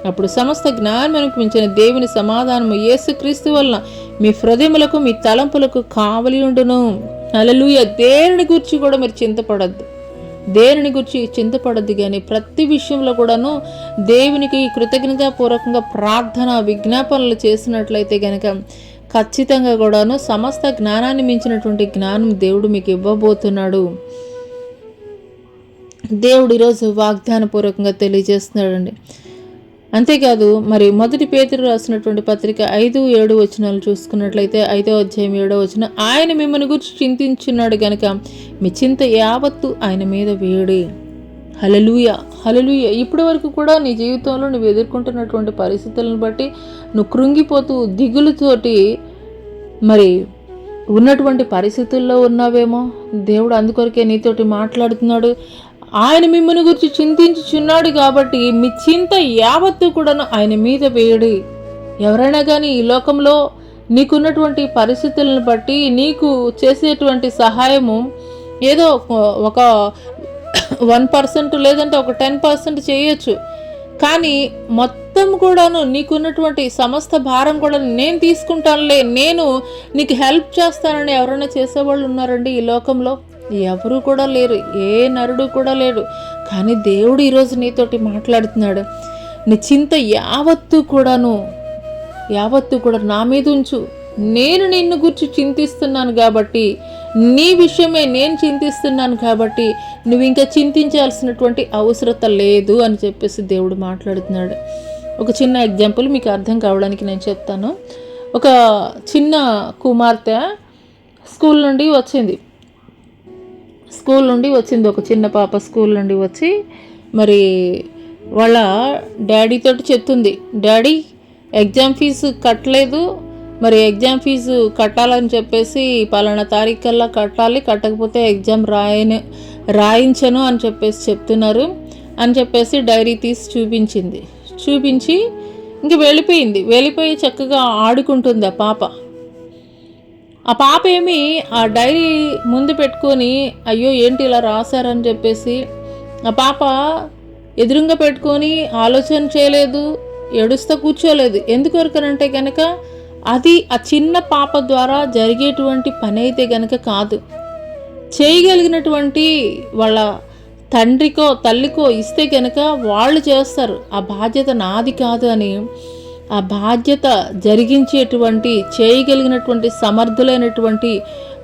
A: అప్పుడు సమస్త జ్ఞానమునకు మించిన దేవుని సమాధానము యేసుక్రీస్తు వలన మీ హృదయములకు మీ తలంపులకు కావలి ఉండును. హల్లెలూయా. దేనిని గురించి కూడా మీరు చింతపడద్దు, దేనిని గురించి చింతపడద్దు కానీ ప్రతి విషయంలో కూడాను దేవునికి కృతజ్ఞతాపూర్వకంగా ప్రార్థన విజ్ఞాపనలు చేసినట్లయితే కనుక ఖచ్చితంగా కూడాను సమస్త జ్ఞానాన్ని మించినటువంటి జ్ఞానం దేవుడు మీకు ఇవ్వబోతున్నాడు. దేవుడు ఈరోజు వాగ్దానపూర్వకంగా తెలియజేస్తున్నాడండి. అంతేకాదు మరి 1 పేతురు రాసినటువంటి పత్రిక 5-7 వచనాలు చూసుకున్నట్లయితే 5వ అధ్యాయం 7వ వచనం, ఆయన మిమ్మల్ని గురించి చింతించున్నాడు గనక మీ చింత యావత్తు ఆయన మీద వేడి. హల్లెలూయా. హల్లెలూయా. ఇప్పటి వరకు కూడా నీ జీవితంలో నువ్వు ఎదుర్కొంటున్నటువంటి పరిస్థితులను బట్టి నువ్వు కృంగిపోతూ దిగులుతోటి మరి ఉన్నటువంటి పరిస్థితుల్లో ఉన్నావేమో. దేవుడు అందుకొరకే నీతోటి మాట్లాడుతున్నాడు. ఆయన మిమ్మల్ని గురించి చింతించుచున్నాడు కాబట్టి మీ చింత యావత్తు కూడాను ఆయన మీద వేయడి. ఎవరైనా కానీ ఈ లోకంలో నీకున్నటువంటి పరిస్థితులను బట్టి నీకు చేసేటువంటి సహాయము ఏదో ఒక 1% లేదంటే ఒక 10% చేయొచ్చు. కానీ మొత్తం కూడాను నీకున్నటువంటి సమస్త భారం కూడా నేను తీసుకుంటానులే, నేను నీకు హెల్ప్ చేస్తానని ఎవరైనా చేసేవాళ్ళు ఉన్నారండి ఈ లోకంలో? ఎవరు కూడా లేరు, ఏ నరుడు కూడా లేడు. కానీ దేవుడు ఈరోజు నీతోటి మాట్లాడుతున్నాడు. నీ చింత యావత్తు కూడా నా మీద ఉంచు, నేను నిన్ను గురించి చింతిస్తున్నాను కాబట్టి, నీ విషయమే నేను చింతిస్తున్నాను కాబట్టి నువ్వు ఇంకా చింతించాల్సినటువంటి అవసరత లేదు అని చెప్పేసి దేవుడు మాట్లాడుతున్నాడు. ఒక చిన్న ఎగ్జాంపుల్ మీకు అర్థం కావడానికి నేను చెప్తాను. ఒక చిన్న కుమార్తె స్కూల్ నుండి వచ్చింది, ఒక చిన్న పాప స్కూల్ నుండి వచ్చి మరి వాళ్ళ డాడీతో చెప్తుంది, డాడీ ఎగ్జామ్ ఫీజు కట్టలేదు, మరి ఎగ్జామ్ ఫీజు కట్టాలని చెప్పేసి పలానా తారీఖు కల్లా కట్టాలి, కట్టకపోతే ఎగ్జామ్ రాయించను అని చెప్పేసి చెప్తున్నారు అని చెప్పేసి డైరీ తీసి చూపించి ఇంక వెళ్ళిపోయి చక్కగా ఆడుకుంటుంది ఆ పాప ఏమి ఆ డైరీ ముందు పెట్టుకొని అయ్యో ఏంటి ఇలా రాశారని చెప్పేసి ఆ పాప ఎదురుగా పెట్టుకొని ఆలోచన చేయలేదు, ఏడుస్తూ కూర్చోలేదు. ఎందుకొరకనంటే కనుక అది ఆ చిన్న పాప ద్వారా జరిగేటువంటి పని అయితే కనుక కాదు. చేయగలిగినటువంటి వాళ్ళ తండ్రికో తల్లికో ఇస్తే కనుక వాళ్ళు చేస్తారు. ఆ బాధ్యత నాది కాదు అని ఆ బాధ్యత జరిగించేటువంటి చేయగలిగినటువంటి సమర్థులైనటువంటి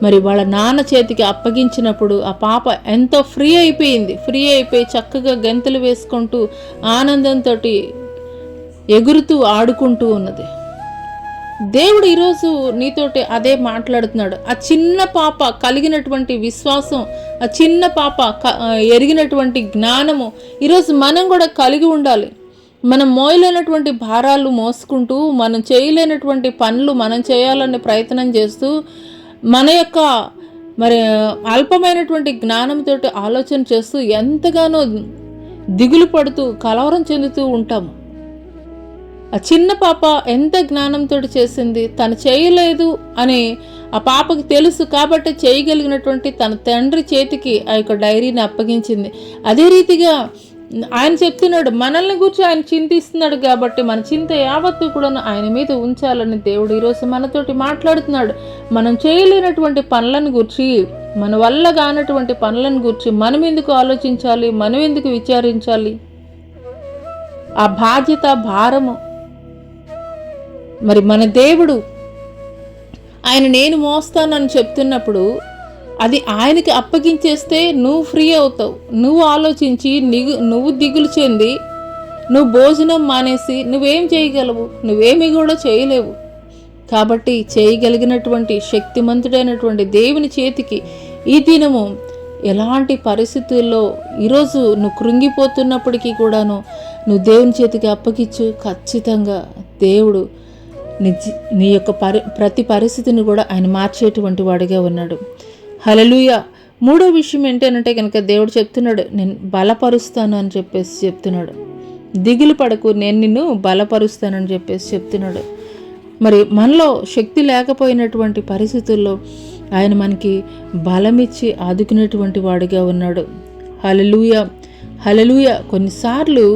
A: మరి వాళ్ళ నాన్న చేతికి అప్పగించినప్పుడు ఆ పాప ఎంతో ఫ్రీ అయిపోయి చక్కగా గంతులు వేసుకుంటూ ఆనందంతో ఎగురుతూ ఆడుకుంటూ ఉన్నది. దేవుడు ఈరోజు నీతోటి అదే మాట్లాడుతున్నాడు. ఆ చిన్న పాప కలిగినటువంటి విశ్వాసం, ఆ చిన్న పాప ఎరిగినటువంటి జ్ఞానము ఈరోజు మనం కూడా కలిగి ఉండాలి. మనం మోయలేనటువంటి భారాలు మోసుకుంటూ, మనం చేయలేనటువంటి పనులు మనం చేయాలని ప్రయత్నం చేస్తూ, మన యొక్క మరి అల్పమైనటువంటి జ్ఞానంతో ఆలోచన చేస్తూ ఎంతగానో దిగులు పడుతూ కలవరం చెందుతూ ఉంటాము. ఆ చిన్న పాప ఎంత జ్ఞానంతో చేసింది, తను చేయలేదు అని ఆ పాపకి తెలుసు కాబట్టి చేయగలిగినటువంటి తన తండ్రి చేతికి ఆ యొక్క డైరీని అప్పగించింది. అదే రీతిగా ఆయన చెప్తున్నాడు, మనల్ని గురించి ఆయన చింతిస్తున్నాడు కాబట్టి మన చింత యావత్తు కూడా ఆయన మీద ఉంచాలని దేవుడు ఈరోజు మనతోటి మాట్లాడుతున్నాడు. మనం చేయలేనటువంటి పనులను గురించి, మన వల్ల కానటువంటి పనులను గురించి మనం ఎందుకు ఆలోచించాలి, మనం ఎందుకు విచారించాలి? ఆ బాధ్యత భారము మరి మన దేవుడు ఆయన నేను మోస్తానని చెప్తున్నప్పుడు అది ఆయనకి అప్పగించేస్తే నువ్వు ఫ్రీ అవుతావు. నువ్వు ఆలోచించి నువ్వు దిగులు చెంది నువ్వు భోజనం మానేసి నువ్వేం చేయగలవు? నువ్వేమీ కూడా చేయలేవు. కాబట్టి చేయగలిగినటువంటి శక్తిమంతుడైనటువంటి దేవుని చేతికి ఈ దినము ఎలాంటి పరిస్థితుల్లో ఈరోజు నువ్వు కృంగిపోతున్నప్పటికీ కూడాను నువ్వు దేవుని చేతికి అప్పగించు. ఖచ్చితంగా దేవుడు నీ యొక్క ప్రతి పరిస్థితిని కూడా ఆయన మార్చేటువంటి వాడిగా ఉన్నాడు. హల్లెలూయా. మూడో విషయం ఏంటంటే కనుక దేవుడు చెప్తున్నాడు, నేను బలపరుస్తాను అని చెప్పేసి చెప్తున్నాడు. దిగులు పడకు, నేను నిన్ను బలపరుస్తానని చెప్పేసి చెప్తున్నాడు. మరి మనలో శక్తి లేకపోయినటువంటి పరిస్థితుల్లో ఆయన మనకి బలమిచ్చి ఆదుకునేటువంటి వాడిగా ఉన్నాడు. హల్లెలూయా, హల్లెలూయా. కొన్నిసార్లు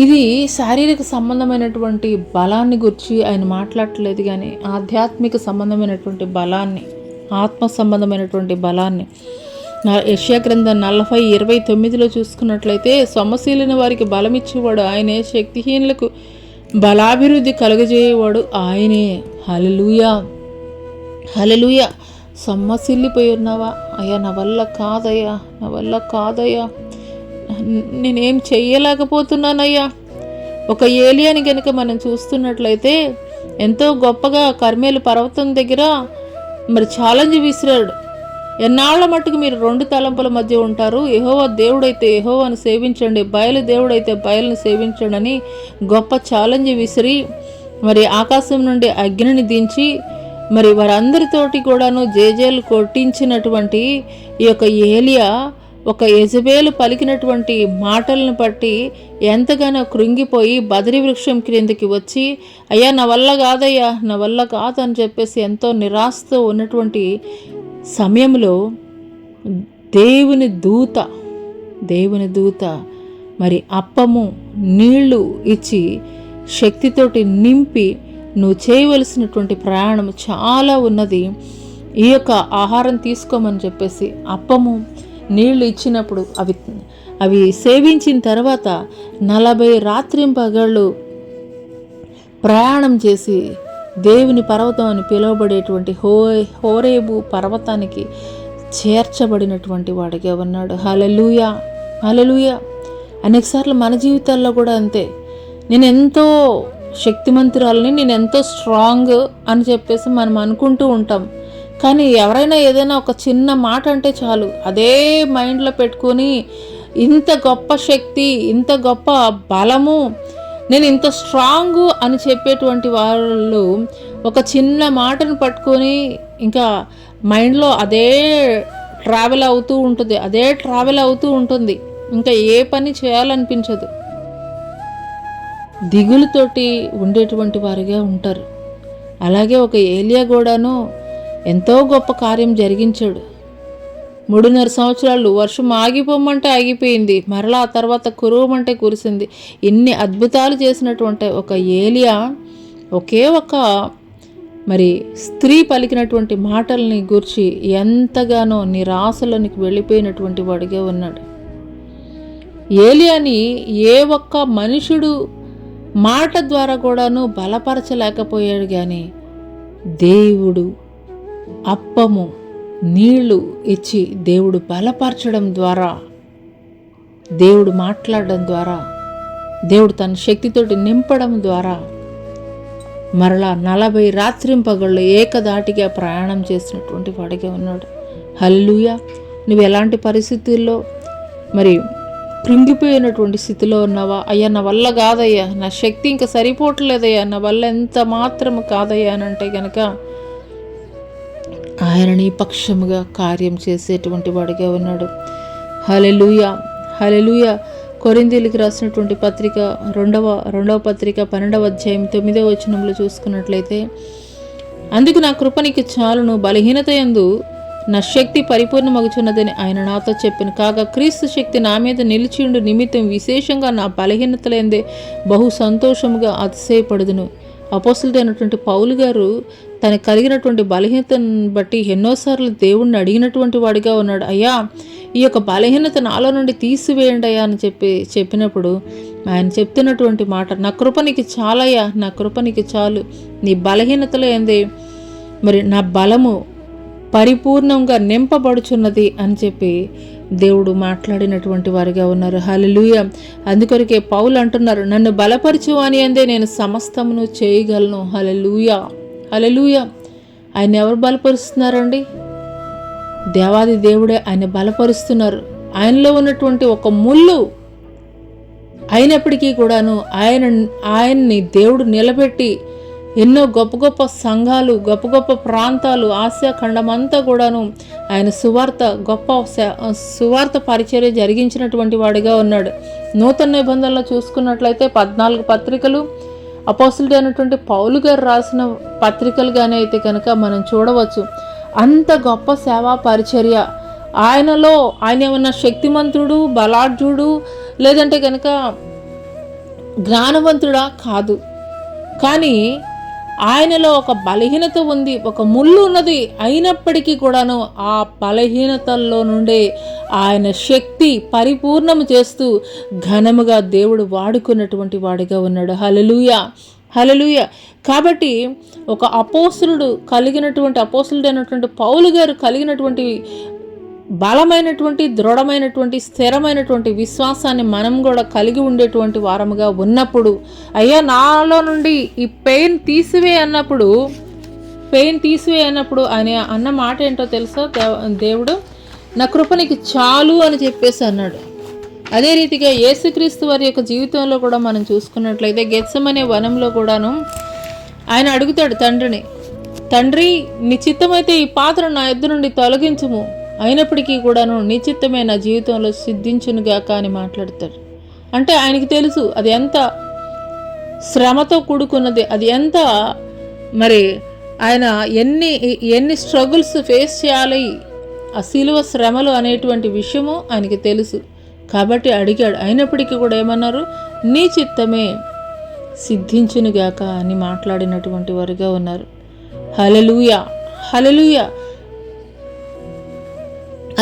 A: ఇది శారీరక సంబంధమైనటువంటి బలాన్ని గురించి ఆయన మాట్లాడట్లేదు, కానీ ఆధ్యాత్మిక సంబంధమైనటువంటి బలాన్ని, ఆత్మ సంబంధమైనటువంటి బలాన్ని యెషయా గ్రంథం 40:29 చూసుకున్నట్లయితే సొమ్మశీలిన వారికి బలమిచ్చేవాడు ఆయనే, శక్తిహీనులకు బలాభివృద్ధి కలుగజేయేవాడు ఆయనే. హల్లెలూయా, హల్లెలూయా. సొమ్మసిల్లిపోయి ఉన్నావా? అయ్యా నా వల్ల కాదయ్యా, నేనేం చెయ్యలేకపోతున్నానయ్యా. ఒక ఏలియాని కనుక మనం చూస్తున్నట్లయితే ఎంతో గొప్పగా కర్మేలు పర్వతం దగ్గర మరి ఛాలెంజ్ విసిరాడు. ఎన్నాళ్ల మట్టుకు మీరు 2 తలంపుల మధ్య ఉంటారు? యెహోవా దేవుడైతే యెహోవాను సేవించండి, బయలు దేవుడైతే బయలును సేవించండి అని గొప్ప ఛాలెంజ్ విసిరి మరి ఆకాశం నుండి అగ్నిని దించి మరి వారందరితోటి కూడాను జేజేలు కొట్టించినటువంటి ఈ యొక్క ఏలియా ఒక యెజబేలు పలికినటువంటి మాటలను బట్టి ఎంతగానో కృంగిపోయి బదరి వృక్షం క్రిందికి వచ్చి అయ్యా నా వల్ల కాదని చెప్పేసి ఎంతో నిరాశతో ఉన్నటువంటి సమయంలో దేవుని దూత మరి అప్పము నీళ్లు ఇచ్చి శక్తితోటి నింపి నువ్వు చేయవలసినటువంటి ప్రయాణం చాలా ఉన్నది, ఈ యొక్క ఆహారం తీసుకోమని చెప్పేసి అప్పము నీళ్లు ఇచ్చినప్పుడు అవి సేవించిన తర్వాత 40 రాత్రింపగళ్ళు ప్రయాణం చేసి దేవుని పర్వతం అని పిలువబడేటువంటి హోరేబు పర్వతానికి చేర్చబడినటువంటి వాడిగా ఉన్నాడు. హల్లెలూయా, హల్లెలూయా. అనేకసార్లు మన జీవితాల్లో కూడా అంతే. నేను ఎంతో శక్తిమంతురాలని, నేను ఎంతో స్ట్రాంగ్ అని చెప్పేసి మనం అనుకుంటూ ఉంటాం. కానీ ఎవరైనా ఏదైనా ఒక చిన్న మాట అంటే చాలు అదే మైండ్లో పెట్టుకొని ఇంత గొప్ప శక్తి, ఇంత గొప్ప బలము, నేను ఇంత స్ట్రాంగ్ అని చెప్పేటువంటి వాళ్ళు ఒక చిన్న మాటను పట్టుకొని ఇంకా మైండ్లో అదే ట్రావెల్ అవుతూ ఉంటుంది, ఇంకా ఏ పని చేయాలనిపించదు. దిగులుతోటి ఉండేటువంటి వారిగా ఉంటారు. అలాగే ఒక ఏలియా కూడాను ఎంతో గొప్ప కార్యం జరిగించాడు. 3.5 సంవత్సరాలు వర్షం ఆగిపోమంటే ఆగిపోయింది, మరలా ఆ తర్వాత కురవమంటే కురిసింది. ఎన్ని అద్భుతాలు చేసినటువంటి ఒక ఏలియా ఒకే ఒక స్త్రీ పలికినటువంటి మాటల్ని గూర్చి ఎంతగానో నిరాశలోనికి వెళ్ళిపోయినటువంటి వాడిగా ఉన్నాడు. ఏలియాని ఏ ఒక్క మనుషుడు మాట ద్వారా కూడాను బలపరచలేకపోయాడు, కానీ దేవుడు అప్పము నీళ్లు ఇచ్చి దేవుడు బలపరచడం ద్వారా, దేవుడు మాట్లాడడం ద్వారా, దేవుడు తన శక్తితోటి నింపడం ద్వారా మరలా 40 రాత్రింపగళ్ళు ఏకదాటిగా ప్రయాణం చేసినటువంటి వాడిగా ఉన్నాడు. హల్లెలూయా. నువ్వు ఎలాంటి పరిస్థితుల్లో కృంగిపోయినటువంటి స్థితిలో ఉన్నావా? అయ్యా నా వల్ల కాదయ్యా, నా శక్తి ఇంకా సరిపోవట్లేదయ్యా, నా వల్ల ఎంత మాత్రము కాదయ్యా అని అంటే కనుక ఆయన నీ పక్షముగా కార్యం చేసేటువంటి వాడిగా ఉన్నాడు. హల్లెలూయా, హల్లెలూయా. కొరింథీయులకు రాసినటువంటి పత్రిక రెండవ పత్రిక 12వ అధ్యాయం 9వ వచనంలో చూసుకున్నట్లయితే, అందుకు నా కృప నీకు చాలును, బలహీనత యందు నా శక్తి పరిపూర్ణమగుచున్నదని ఆయన నాతో చెప్పాను. కాగా క్రీస్తు శక్తి నా మీద నిలిచిండు నిమిత్తం విశేషంగా నా బలహీనతలందే బహు సంతోషముగా అతిశయపడుదును. అపోస్తలుడైనటువంటి పౌలు గారు తనకు కలిగినటువంటి బలహీనతను బట్టి ఎన్నోసార్లు దేవుణ్ణి అడిగినటువంటి వాడిగా ఉన్నాడు. అయ్యా, ఈ యొక్క బలహీనత నాలో నుండి తీసివేయండి అయ్యా అని చెప్పినప్పుడు ఆయన చెప్తున్నటువంటి మాట, నా కృప నీకు చాలయ్యా, నా కృప నీకు చాలు, నీ బలహీనతలో ఏంది నా బలము పరిపూర్ణంగా నింపబడుచున్నది అని చెప్పి దేవుడు మాట్లాడినటువంటి వారిగా ఉన్నారు. హల్లెలూయా. అందుకొరకే పౌలు అంటున్నారు, నన్ను బలపరచు అని అందే నేను సమస్తమును చేయగలను. హల్లెలూయా, హల్లెలూయా. ఆయన ఎవరు బలపరుస్తున్నారండి? దేవాది దేవుడే ఆయన బలపరుస్తున్నారు. ఆయనలో ఉన్నటువంటి ఒక ముళ్ళు అయినప్పటికీ కూడాను ఆయన్ని దేవుడు నిలబెట్టి ఎన్నో గొప్ప గొప్ప సంఘాలు, గొప్ప గొప్ప ప్రాంతాలు, ఆసియా ఖండమంతా కూడాను ఆయన సువార్త పరిచర్య జరిగించినటువంటి వాడిగా ఉన్నాడు. నూతన నిబంధనలో చూసుకున్నట్లయితే 14 పత్రికలు అపోస్తలుడైనటువంటి పౌలు గారు రాసిన పత్రికలుగానే అయితే కనుక మనం చూడవచ్చు. అంత గొప్ప సేవా పరిచర్య ఆయనలో. ఆయన ఏమన్నా శక్తిమంతుడు, బలాఢ్యుడు, లేదంటే కనుక జ్ఞానవంతుడా? కాదు. కానీ ఆయనలో ఒక బలహీనత ఉంది, ఒక ముళ్ళు ఉన్నది. అయినప్పటికీ కూడాను ఆ బలహీనతల్లో నుండే ఆయన శక్తి పరిపూర్ణము చేస్తూ ఘనముగా దేవుడు వాడుకున్నటువంటి వాడిగా ఉన్నాడు. హల్లెలూయా, హల్లెలూయా. కాబట్టి ఒక అపోస్తలుడైనటువంటి పౌలు గారు కలిగినటువంటి బలమైనటువంటి, దృఢమైనటువంటి, స్థిరమైనటువంటి విశ్వాసాన్ని మనం కూడా కలిగి ఉండేటువంటి వారముగా ఉన్నప్పుడు, అయ్యా నాలో నుండి ఈ పెయిన్ తీసివే అన్నప్పుడు ఆయన అన్న మాట ఏంటో తెలుసా? దేవుడు నా కృప నీకు చాలు అని చెప్పేసి అన్నాడు. అదే రీతిగా యేసుక్రీస్తు వారి యొక్క జీవితంలో కూడా మనం చూసుకున్నట్లయితే గెత్సెమనే వనంలో కూడాను ఆయన అడుగుతాడు తండ్రిని, తండ్రి నీ చిత్తమైతే ఈ పాత్ర నా యొద్ద నుండి తొలగించుము, అయినప్పటికీ కూడాను నీ చిత్తమే నా జీవితంలో సిద్ధించునుగాక అని మాట్లాడతాడు. అంటే ఆయనకి తెలుసు అది ఎంత శ్రమతో కూడుకున్నది, అది ఎంత ఆయన ఎన్ని స్ట్రగుల్స్ ఫేస్ చేయాలి, ఆ శిలువ శ్రమలు అనేటువంటి విషయము ఆయనకి తెలుసు. కాబట్టి అడిగాడు. అయినప్పటికీ కూడా ఏమన్నారు? నీ చిత్తమే సిద్ధించునుగాక అని మాట్లాడినటువంటి వారుగా ఉన్నారు. హల్లెలూయా, హల్లెలూయా.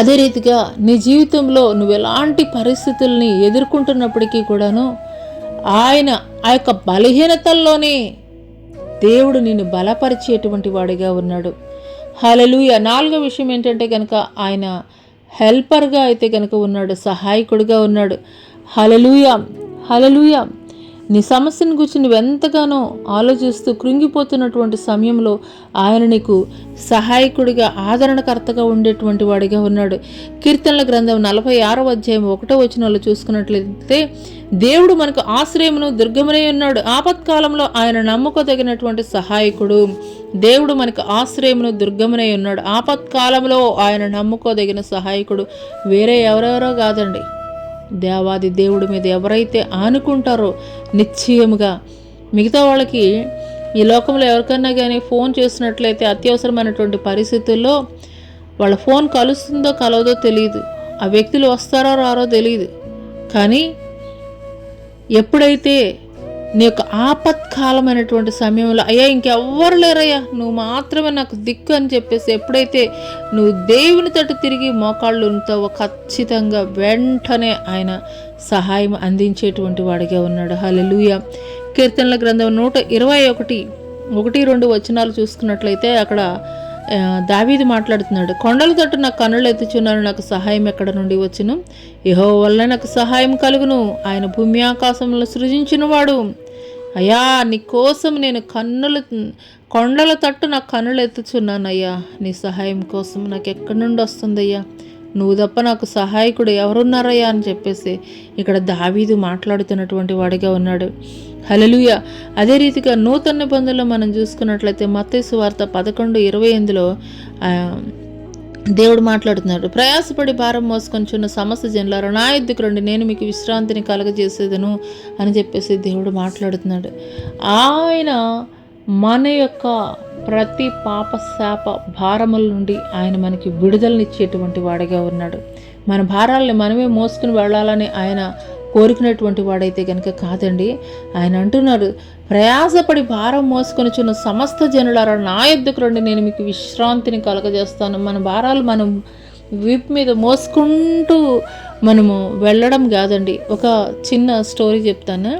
A: అదే రీతిగా నీ జీవితంలో నువ్వు ఎలాంటి పరిస్థితుల్ని ఎదుర్కొంటున్నప్పటికీ కూడాను ఆయన ఆ యొక్క బలహీనతల్లోనే దేవుడు నిన్ను బలపరిచేటువంటి వాడిగా ఉన్నాడు. హల్లెలూయా. 4వ విషయం ఏంటంటే కనుక ఆయన హెల్పర్గా అయితే కనుక ఉన్నాడు, సహాయకుడిగా ఉన్నాడు. హల్లెలూయా, హల్లెలూయా. నీ సమస్యను గురించి నువ్వెంతగానో ఆలోచిస్తూ కృంగిపోతున్నటువంటి సమయంలో ఆయన నీకు సహాయకుడిగా, ఆదరణకర్తగా ఉండేటువంటి వాడిగా ఉన్నాడు. కీర్తనల గ్రంథం 46వ అధ్యాయం 1వ వచనంలో చూసుకున్నట్లయితే, దేవుడు మనకు ఆశ్రయమును దుర్గమునై ఉన్నాడు, ఆపత్కాలంలో ఆయన నమ్ముకోదగినటువంటి సహాయకుడు. దేవుడు మనకు ఆశ్రయమును దుర్గమునై ఉన్నాడు, ఆపత్కాలంలో ఆయన నమ్ముకోదగిన సహాయకుడు. వేరే ఎవరెవరో కాదండి, దేవాది దేవుడి మీద ఎవరైతే ఆనుకుంటారో నిశ్చయముగా మిగతా వాళ్ళకి ఈ లోకంలో ఎవరికైనా కానీ ఫోన్ చేసినట్లయితే అత్యవసరమైనటువంటి పరిస్థితుల్లో వాళ్ళ ఫోన్ కలుస్తుందో కలవదో తెలియదు, ఆ వ్యక్తులు వస్తారో రారో తెలియదు. కానీ ఎప్పుడైతే నీ యొక్క ఆపత్కాలమైనటువంటి సమయంలో అయ్యా ఇంకెవ్వరు లేరయ్యా, నువ్వు మాత్రమే నాకు దిక్కు అని చెప్పేసి ఎప్పుడైతే నువ్వు దేవుని తట్టు తిరిగి మోకాళ్ళు ఉంటావో ఖచ్చితంగా వెంటనే ఆయన సహాయం అందించేటువంటి వాడిగా ఉన్నాడు. హల్లెలూయా. కీర్తనల గ్రంథం 121:1-2 వచనాలు చూసుకున్నట్లయితే అక్కడ దావీదు మాట్లాడుతున్నాడు. కొండల తట్టు నాకు కన్నులు ఎత్తుచున్నాను, నాకు సహాయం ఎక్కడ నుండి వచ్చును? యెహోవా వల్ల నాకు సహాయం కలుగును. ఆయన భూమి ఆకాశములను సృజించినవాడు. అయ్యా నీ కోసం నేను కొండల తట్టు నాకు కన్నులు ఎత్తుచున్నాను. అయ్యా నీ సహాయం కోసం నాకు ఎక్కడి నుండి వస్తుందయ్యా? నువ్వు తప్ప నాకు సహాయకుడు ఎవరున్నారయ్యా అని చెప్పేసి ఇక్కడ దావీదు మాట్లాడుతున్నటువంటి వాడిగా ఉన్నాడు. హల్లెలూయా. అదే రీతిగా నూతన నిబంధనలో మనం చూసుకున్నట్లయితే మత్తయి సువార్త 11:28లో దేవుడు మాట్లాడుతున్నాడు. ప్రయాసపడి భారం మోసుకొనిచున్న సమస్త జనులారా నా యొద్దకు రండి, నేను మీకు విశ్రాంతిని కలగజేసేదను అని చెప్పేసి దేవుడు మాట్లాడుతున్నాడు. ఆయన మన యొక్క ప్రతి పాప శాప భారముల నుండి ఆయన మనకి విడుదలనిచ్చేటువంటి వాడిగా ఉన్నాడు. మన భారాలని మనమే మోసుకుని వెళ్ళాలని ఆయన కోరుకునేటువంటి వాడైతే కనుక కాదండి. ఆయన అంటున్నారు, ప్రయాసపడి భారం మోసుకొనిచున్న సమస్త జనులారా నా యొద్దకు రండి, నేను మీకు విశ్రాంతిని కలగజేస్తాను. మన భారాలు మనం వీపు మీద మోసుకుంటూ మనము వెళ్ళడం కాదండి. ఒక చిన్న స్టోరీ చెప్తాను.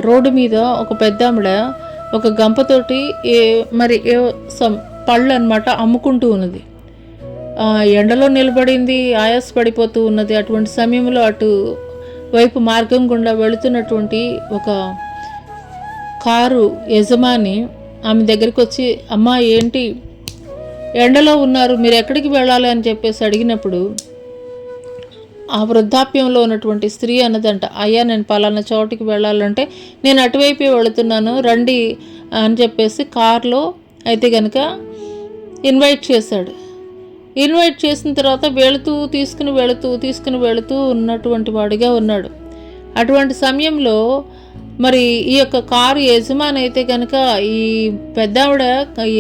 A: రోడ్డు మీద ఒక పెద్ద ఆవిడ ఒక గంపతోటి పళ్ళు అనమాట అమ్ముకుంటూ ఉన్నది. ఎండలో నిలబడింది, ఆయాస పడిపోతూ ఉన్నది. అటువంటి సమయంలో అటు వైపు మార్గం గుండా వెళుతున్నటువంటి ఒక కారు యజమాని ఆమె దగ్గరికి వచ్చి, అమ్మా ఏంటి ఎండలో ఉన్నారు, మీరు ఎక్కడికి వెళ్ళాలి అని చెప్పేసి అడిగినప్పుడు ఆ వృద్ధాప్యంలో ఉన్నటువంటి స్త్రీ అన్నదంట, అయ్యా నేను పలానా చోటుకి వెళ్ళాలంటే నేను అటువైపే వెళుతున్నాను రండి అని చెప్పేసి కారులో అయితే కనుక ఇన్వైట్ చేశాడు. ఇన్వైట్ చేసిన తర్వాత తీసుకుని వెళుతూ ఉన్నటువంటి వాడిగా ఉన్నాడు. అటువంటి సమయంలో మరి ఈ యొక్క కారు యజమాని అయితే కనుక ఈ పెద్దావిడ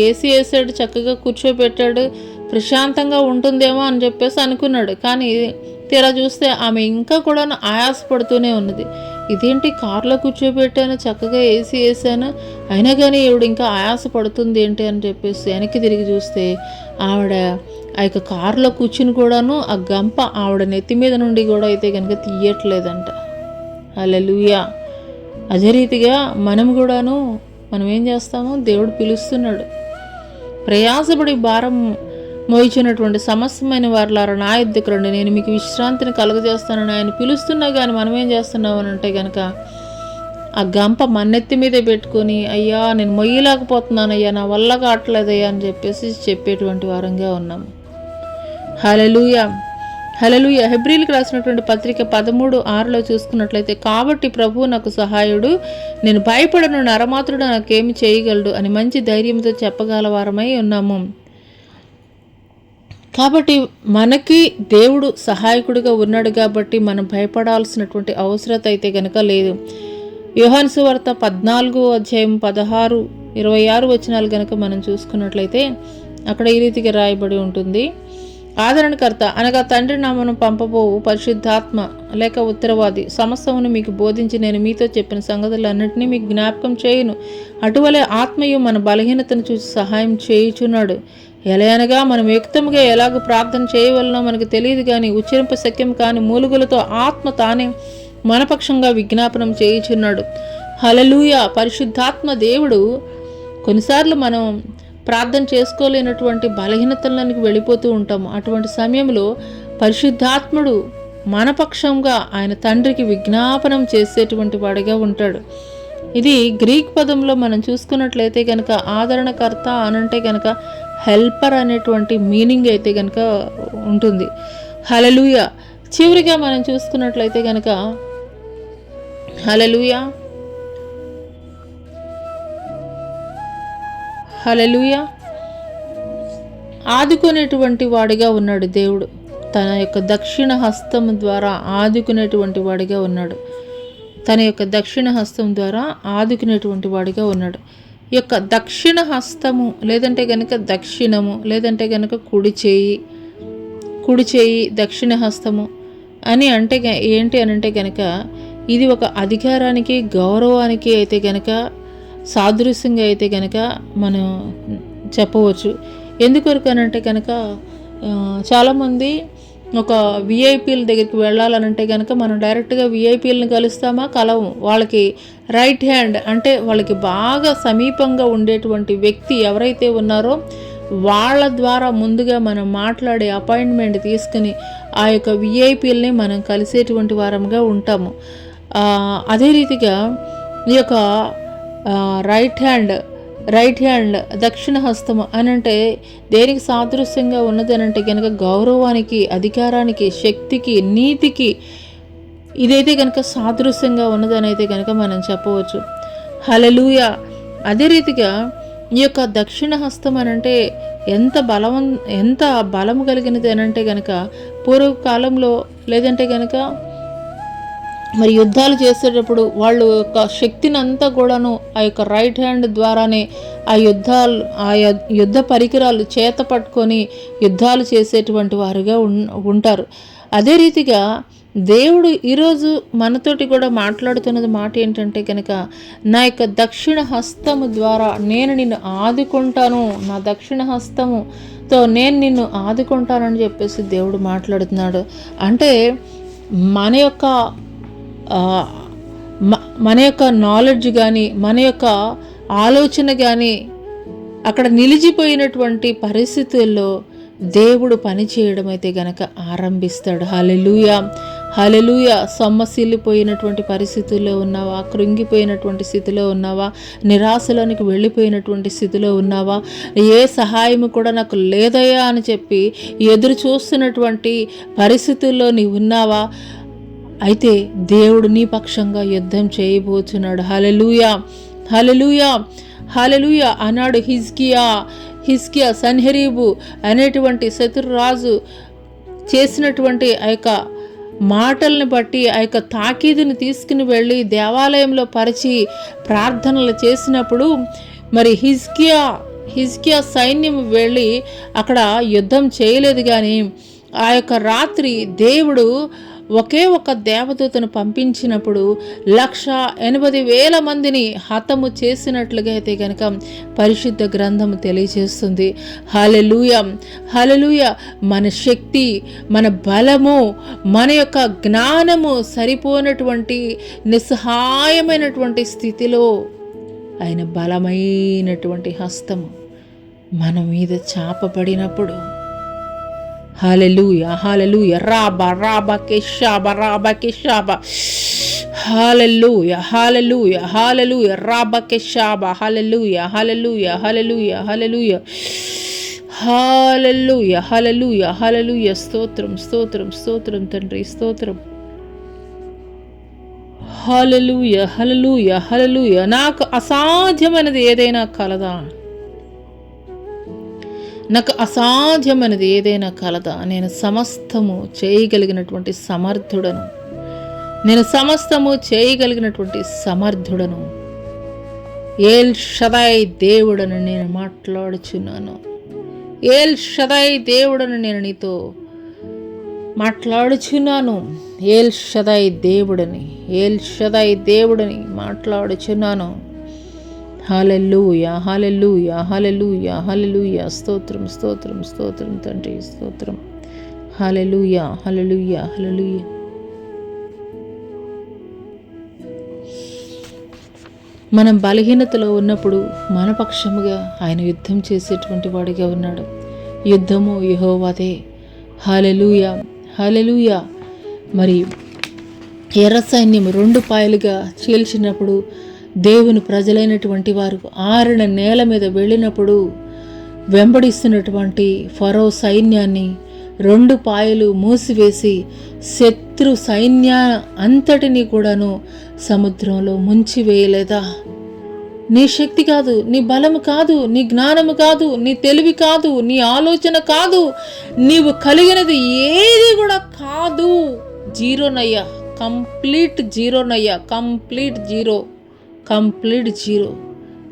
A: ఏసీ వేసాడు, చక్కగా కూర్చోబెట్టాడు, ప్రశాంతంగా ఉంటుందేమో అని చెప్పేసి అనుకున్నాడు. కానీ తీరా చూస్తే ఆమె ఇంకా కూడా ఆయాసపడుతూనే ఉన్నది. ఇదేంటి కారులో కూర్చోబెట్టాను, చక్కగా ఏసీ వేసాను, అయినా కానీ ఈవిడ ఇంకా ఆయాసపడుతుంది ఏంటి అని చెప్పేసి వెనక్కి తిరిగి చూస్తే ఆవిడ ఆ యొక్క కారులో కూర్చుని కూడాను ఆ గంప ఆవిడ నెత్తి మీద నుండి కూడా అయితే కనుక తీయట్లేదంట. హల్లెలూయా. అదే రీతిగా మనం ఏం చేస్తాము, దేవుడు పిలుస్తున్నాడు. ప్రయాసపడి భారం మోయించినటువంటి సమస్తమైన వారులారా నా యొద్దకు రండి, నేను మీకు విశ్రాంతిని కలుగజేస్తానని ఆయన పిలుస్తున్నా కానీ మనం ఏం చేస్తున్నాం అని అంటే కనుక ఆ గంప మన్నెత్తి మీదే పెట్టుకొని అయ్యా నేను మొయ్యలేకపోతున్నానయ్యా, నా వల్ల కావట్లేదయ్యా అని చెప్పేసి చెప్పేటువంటి వారంగా ఉన్నాము. హల్లెలూయా. హల్లెలూయా. హెబ్రీలకు రాసినటువంటి పత్రిక 13:6లో చూసుకున్నట్లయితే, కాబట్టి ప్రభువు నాకు సహాయుడు, నేను భయపడను, నరమాత్రుడు నాకేమి చేయగలడు అని మంచి ధైర్యంతో చెప్పగలవారమై ఉన్నాము. కాబట్టి మనకి దేవుడు సహాయకుడిగా ఉన్నాడు కాబట్టి మనం భయపడాల్సినటువంటి అవసరం అయితే కనుక లేదు. యోహాను సువార్త 14:16-26 వచనాలు కనుక మనం చూసుకున్నట్లయితే అక్కడ ఈ రీతిగా రాయబడి ఉంటుంది. ఆదరణకర్త అనగా తండ్రి నామను పంపబోవు పరిశుద్ధాత్మ లేక ఉత్తరవాది సమస్తమును మీకు బోధించి నేను మీతో చెప్పిన సంగతులన్నింటినీ మీకు జ్ఞాపకం చేయును. అటువలే ఆత్మయు మన బలహీనతను చూసి సహాయం చేయుచున్నాడు. ఎలయనగా మనం యుక్తముగా ఎలాగ ప్రార్థన చేయవలనో మనకు తెలియదు, కానీ ఉచ్చరింప శక్యం కాని మూలుగులతో ఆత్మ తానే మనపక్షంగా విజ్ఞాపనం చేయుచున్నాడు. హల్లెలూయా. పరిశుద్ధాత్మ దేవుడు కొన్నిసార్లు మనం ప్రార్థన చేసుకోలేనటువంటి బలహీనతలకు వెళ్ళిపోతూ ఉంటాము. అటువంటి సమయంలో పరిశుద్ధాత్ముడు మనపక్షంగా ఆయన తండ్రికి విజ్ఞాపనం చేసేటువంటి వాడిగా ఉంటాడు. ఇది గ్రీక్ పదంలో మనం చూసుకున్నట్లయితే కనుక ఆదరణకర్త అనంటే కనుక హెల్పర్ అనేటువంటి మీనింగ్ అయితే కనుక ఉంటుంది. హల్లెలూయా. చివరిగా మనం చూసుకున్నట్లయితే కనుక హల్లెలూయా హల్లెలూయా ఆదుకునేటువంటి వాడిగా ఉన్నాడు దేవుడు. తన యొక్క దక్షిణ హస్తం ద్వారా ఆదుకునేటువంటి వాడిగా ఉన్నాడు. తన యొక్క దక్షిణ హస్తం ద్వారా ఆదుకునేటువంటి వాడిగా ఉన్నాడు. ఈ యొక్క దక్షిణ హస్తము లేదంటే కనుక దక్షిణము లేదంటే కనుక కుడి చేయి దక్షిణ హస్తము అని అంటే ఏంటి అని అంటే కనుక ఇది ఒక అధికారానికి గౌరవానికి అయితే కనుక సాదృశ్యంగా అయితే కనుక మనం చెప్పవచ్చు. ఎందుకొరకు అని అంటే కనుక చాలామంది ఒక విఐపీల దగ్గరికి వెళ్ళాలనంటే కనుక మనం డైరెక్ట్గా విఐపీలను కలవము. వాళ్ళకి రైట్ హ్యాండ్ అంటే వాళ్ళకి బాగా సమీపంగా ఉండేటువంటి వ్యక్తి ఎవరైతే ఉన్నారో వాళ్ళ ద్వారా ముందుగా మనం మాట్లాడే అపాయింట్మెంట్ తీసుకుని ఆ యొక్క విఐపీలని మనం కలిసేటువంటి వారంగా ఉంటాము. అదే రీతిగా ఈ యొక్క రైట్ హ్యాండ్ దక్షిణ హస్తము అని అంటే దేనికి సాదృశ్యంగా ఉన్నది అని అంటే కనుక గౌరవానికి, అధికారానికి, శక్తికి, నీతికి ఇదైతే కనుక సాదృశ్యంగా ఉన్నదని అయితే కనుక మనం చెప్పవచ్చు. హల్లెలూయా. అదే రీతిగా ఈ యొక్క దక్షిణ హస్తం అని అంటే ఎంత బలం కలిగినది అని అంటే కనుక పూర్వకాలంలో లేదంటే కనుక మరి యుద్ధాలు చేసేటప్పుడు వాళ్ళు యొక్క శక్తిని అంతా కూడాను ఆ యొక్క రైట్ హ్యాండ్ ద్వారానే ఆ యుద్ధ పరికరాలు చేత పట్టుకొని యుద్ధాలు చేసేటువంటి వారుగా ఉంటారు. అదే రీతిగా దేవుడు ఈరోజు మనతోటి కూడా మాట్లాడుతున్నది మాట ఏంటంటే కనుక నా యొక్క దక్షిణ హస్తము ద్వారా నేను నిన్ను ఆదుకుంటాను, నా దక్షిణ హస్తముతో నేను నిన్ను ఆదుకుంటానని చెప్పేసి దేవుడు మాట్లాడుతున్నాడు. అంటే మన యొక్క నాలెడ్జ్ కానీ మన యొక్క ఆలోచన కానీ అక్కడ నిలిచిపోయినటువంటి పరిస్థితుల్లో దేవుడు పనిచేయడం అయితే గనక ఆరంభిస్తాడు. హల్లెలూయా, హల్లెలూయా. సొమ్మసిల్లిపోయినటువంటి పరిస్థితుల్లో ఉన్నావా, కృంగిపోయినటువంటి స్థితిలో ఉన్నావా, నిరాశలోనికి వెళ్ళిపోయినటువంటి స్థితిలో ఉన్నావా, ఏ సహాయము కూడా నాకు లేదయ్యా అని చెప్పి ఎదురు చూస్తున్నటువంటి పరిస్థితుల్లో నీవు ఉన్నావా, అయితే దేవుడు నీ పక్షంగా యుద్ధం చేయబోతున్నాడు. హల్లెలూయా, హల్లెలూయా, హల్లెలూయా. అన్నాడు హిజ్కియా సన్హెరీబు అనేటువంటి శత్రురాజు చేసినటువంటి ఆ యొక్క మాటల్ని బట్టి ఆ యొక్క తాకీదుని తీసుకుని వెళ్ళి దేవాలయంలో పరిచి ప్రార్థనలు చేసినప్పుడు మరి హిజ్కియా సైన్యం వెళ్ళి అక్కడ యుద్ధం చేయలేదు. కానీ ఆ యొక్క రాత్రి దేవుడు ఒకే ఒక దేవదూతను పంపించినప్పుడు 180,000 మందిని హతము చేసినట్లుగా అయితే కనుక పరిశుద్ధ గ్రంథము తెలియజేస్తుంది. హల్లెలూయా, హల్లెలూయా. మన శక్తి, మన బలము, మన యొక్క జ్ఞానము సరిపోయినటువంటి నిస్సహాయమైనటువంటి స్థితిలో ఆయన బలమైనటువంటి హస్తము మన మీద చాపబడినప్పుడు హల్లెలూయా, హల్లెలూయా. రాబా కెషాబా హల్లెలూయా, హల్లెలూయా, హల్లెలూయా. రాబా కెషాబా హల్లెలూయా, హల్లెలూయా, హల్లెలూయా, హల్లెలూయా, హల్లెలూయా, హల్లెలూయా, హల్లెలూయా. స్తోత్రం, స్తోత్రం, స్తోత్రం తండ్రి, స్తోత్రం. హల్లెలూయా, హల్లెలూయా, హల్లెలూయా. నాకు అసాధ్యమైనది ఏదైనా కలదా? నాకు అసాధ్యమైనది ఏదైనా కలదా? నేను సమస్తము చేయగలిగినటువంటి సమర్థుడను, నేను సమస్తము చేయగలిగినటువంటి సమర్థుడను. ఏల్ షదాయ్ దేవుడని నేను మాట్లాడుచున్నాను. ఏల్ షదాయ్ దేవుడని నేను నీతో మాట్లాడుచున్నాను. ఏల్ షదాయ్ దేవుడని మాట్లాడుచున్నాను. హల్లెలూయా, హల్లెలూయా, హల్లెలూయా, హల్లెలూయా. స్తోత్రం, స్తోత్రం, స్తోత్రం తండ్రి, స్తోత్రం. హల్లెలూయా, హల్లెలూయా, హల్లెలూయా. మనం బలహీనతలో ఉన్నప్పుడు మన పక్షముగా ఆయన యుద్ధం చేసేటువంటి వాడిగా ఉన్నాడు. యుద్ధము యెహోవాదే. హల్లెలూయా, హల్లెలూయా. మరి ఎర్ర సైన్యం 2 పాయలుగా చీల్చినప్పుడు దేవుని ప్రజలైనటువంటి వారు ఆరిన నేల మీద వెళ్ళినప్పుడు వెంబడిస్తున్నటువంటి ఫరో సైన్యాన్ని 2 పాయలు మూసివేసి శత్రు సైన్య అంతటినీ కూడాను సముద్రంలో ముంచివేయలేదా? నీ శక్తి కాదు, నీ బలము కాదు, నీ జ్ఞానము కాదు, నీ తెలివి కాదు, నీ ఆలోచన కాదు, నీవు కలిగినది ఏది కూడా కాదు. జీరోనయ్యా, కంప్లీట్ జీరోనయ్యా, కంప్లీట్ జీరో, కంప్లీట్ జీరో.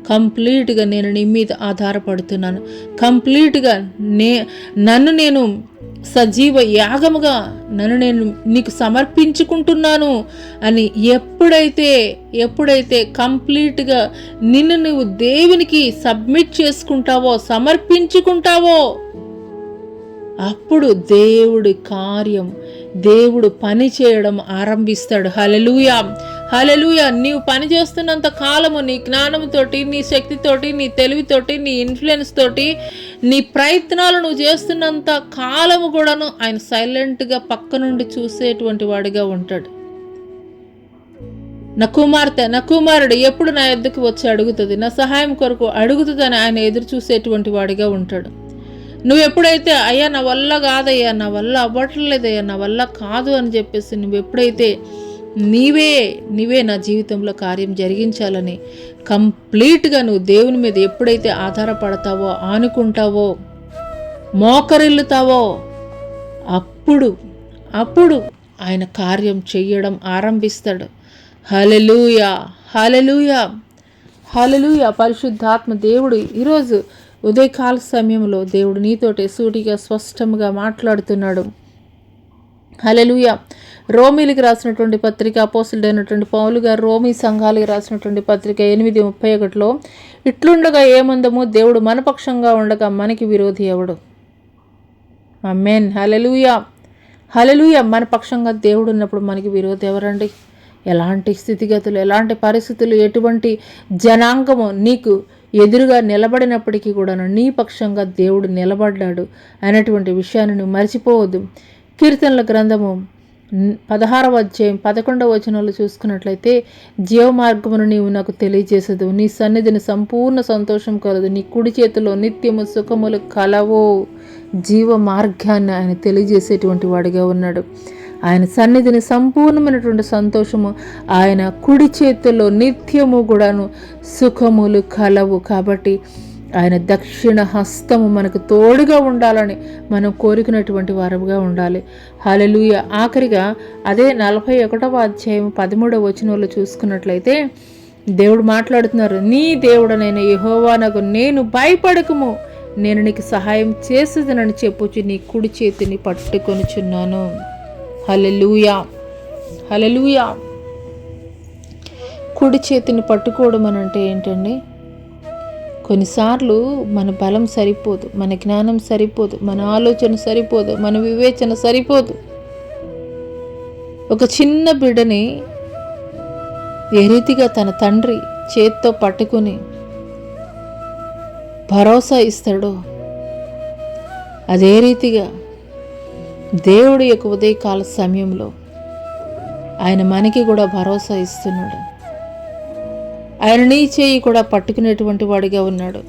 A: కంప్లీట్గా నేను నీ మీద ఆధారపడుతున్నాను. కంప్లీట్గా నన్ను నేను సజీవ యాగముగా నన్ను నేను నీకు సమర్పించుకుంటున్నాను అని ఎప్పుడైతే కంప్లీట్గా నిన్ను నువ్వు దేవునికి సబ్మిట్ చేసుకుంటావో, సమర్పించుకుంటావో, అప్పుడు దేవుడు పని చేయడం ఆరంభిస్తాడు. హల్లెలూయా, హల్లెలూయా. నీవు పని చేస్తున్నంత కాలము నీ జ్ఞానంతోటి, నీ శక్తితోటి, నీ తెలివితోటి, నీ ఇన్ఫ్లుయెన్స్ తోటి, నీ ప్రయత్నాలు నువ్వు చేస్తున్నంత కాలము కూడాను ఆయన సైలెంట్గా పక్క నుండి చూసేటువంటి వాడిగా ఉంటాడు. నా కుమారుడు ఎప్పుడు నా యొద్దకు వచ్చి అడుగుతుంది, నా సహాయం కొరకు అడుగుతుందని ఆయన ఎదురు చూసేటువంటి వాడిగా ఉంటాడు. నువ్వు ఎప్పుడైతే అయ్యా నా వల్ల కాదయ్యా, నా వల్ల అవ్వట్లేదయ్యా, నా వల్ల కాదు అని చెప్పేసి నువ్వు ఎప్పుడైతే నీవే నా జీవితంలో కార్యం జరిగించాలని కంప్లీట్గా నువ్వు దేవుని మీద ఎప్పుడైతే ఆధారపడతావో, ఆనుకుంటావో, మోకరిల్లుతావో, అప్పుడు ఆయన కార్యం చెయ్యడం ఆరంభిస్తాడు. హల్లెలూయా, హల్లెలూయా, హల్లెలూయా. పరిశుద్ధాత్మ దేవుడు ఈరోజు ఉదయకాల సమయంలో దేవుడు నీతోటే సూటిగా స్పష్టంగా మాట్లాడుతున్నాడు. హల్లెలూయా. రోమీలకు రాసినటువంటి పత్రిక, అపోస్తలుడైనటువంటి పౌలు గారు రోమీ సంఘాలకు రాసినటువంటి పత్రిక 8:31 ఇట్లుండగా ఏమందము, దేవుడు మనపక్షంగా ఉండగా మనకి విరోధి ఎవడు? ఆమేన్. హల్లెలూయా, హల్లెలూయా. మన పక్షంగా దేవుడు ఉన్నప్పుడు మనకి విరోధి ఎవరండి? ఎలాంటి స్థితిగతులు, ఎలాంటి పరిస్థితులు, ఎటువంటి జనాంగము నీకు ఎదురుగా నిలబడినప్పటికీ కూడా నీ పక్షంగా దేవుడు నిలబడ్డాడు అనేటువంటి విషయాన్ని నువ్వు మర్చిపోవద్దు. కీర్తనల గ్రంథము 16వ అధ్యాయం 11వ వచనంలో చూసుకున్నట్లయితే, జీవ మార్గమును నీవు నాకు తెలియజేసదు, నీ సన్నిధిని సంపూర్ణ సంతోషం కలదు, నీ కుడి చేతిలో నిత్యము సుఖములు కలవో. జీవ మార్గాన్ని ఆయన తెలియజేసేటువంటి వాడిగా ఉన్నాడు. ఆయన సన్నిధిని సంపూర్ణమైనటువంటి సంతోషము, ఆయన కుడి చేతిలో నిత్యము కూడాను సుఖములు కలవు. కాబట్టి ఆయన దక్షిణ హస్తము మనకు తోడుగా ఉండాలని మనం కోరుకున్నటువంటి వారుగా ఉండాలి. హల్లెలూయా. ఆఖరిగా అదే 41వ అధ్యాయం 13వ వచనంలో చూసుకున్నట్లయితే దేవుడు మాట్లాడుతున్నారు, నీ దేవుడనైన యెహోవానగు నేను భయపడకము, నేను నీకు సహాయం చేసేదనని చెప్పుచు నీ కుడి చేతిని పట్టుకొనుచున్నాను. హల్లెలూయా, హల్లెలూయా. కుడి చేతిని పట్టుకోవడం అని అంటే ఏంటండి? కొన్నిసార్లు మన బలం సరిపోదు, మన జ్ఞానం సరిపోదు, మన ఆలోచన సరిపోదు, మన వివేచన సరిపోదు. ఒక చిన్న బిడ్డని ఏ రీతిగా తన తండ్రి చేత్తో పట్టుకుని భరోసా ఇస్తాడో, అదే రీతిగా దేవుడి యొక్క ఉదయకాల సమయంలో ఆయన మనకి కూడా భరోసా ఇస్తున్నాడు. ఆయన నీ చేయి కూడా పట్టుకునేటువంటి వాడిగా ఉన్నాడు.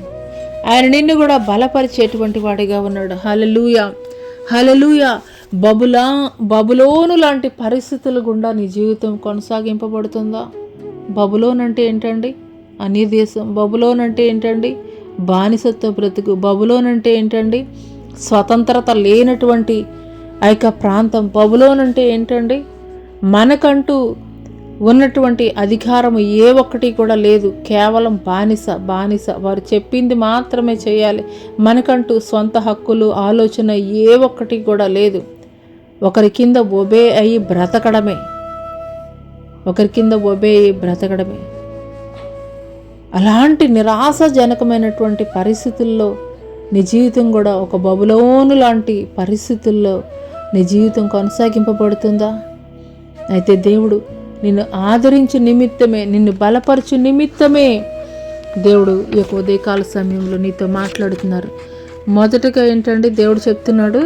A: ఆయన నిన్ను కూడా బలపరిచేటువంటి వాడిగా ఉన్నాడు. హల్లెలూయా, హల్లెలూయా. బబులోను లాంటి పరిస్థితుల గుండా నీ జీవితం కొనసాగింపబడుతుందా? బబులోన్ అంటే ఏంటండి? అన్య దేశం. బబులోన్ అంటే ఏంటండి? బానిసత్వ బ్రతుకు. బబులోన్ అంటే ఏంటండి? స్వతంత్రత లేనటువంటి ఆ యొక్క ప్రాంతం. బబులోన్ అంటే ఏంటండి? మనకంటూ ఉన్నటువంటి అధికారం ఏ ఒక్కటి కూడా లేదు. కేవలం బానిస. వారు చెప్పింది మాత్రమే చేయాలి. మనకంటూ సొంత హక్కులు, ఆలోచన ఏ ఒక్కటి కూడా లేదు. ఒకరి కింద ఒబే అయ్యి బ్రతకడమే. అలాంటి నిరాశజనకమైనటువంటి పరిస్థితుల్లో నీ జీవితం కూడా ఒక బబులోను లాంటి పరిస్థితుల్లో నీ జీవితం కొనసాగింపబడుతుందా? అయితే దేవుడు నిన్ను ఆదరించు నిమిత్తమే, నిన్ను బలపరచు నిమిత్తమే దేవుడు ఈ యొక్క ఉదయకాల సమయంలో నీతో మాట్లాడుతున్నారు. మొదటగా ఏంటంటే దేవుడు చెప్తున్నాడు,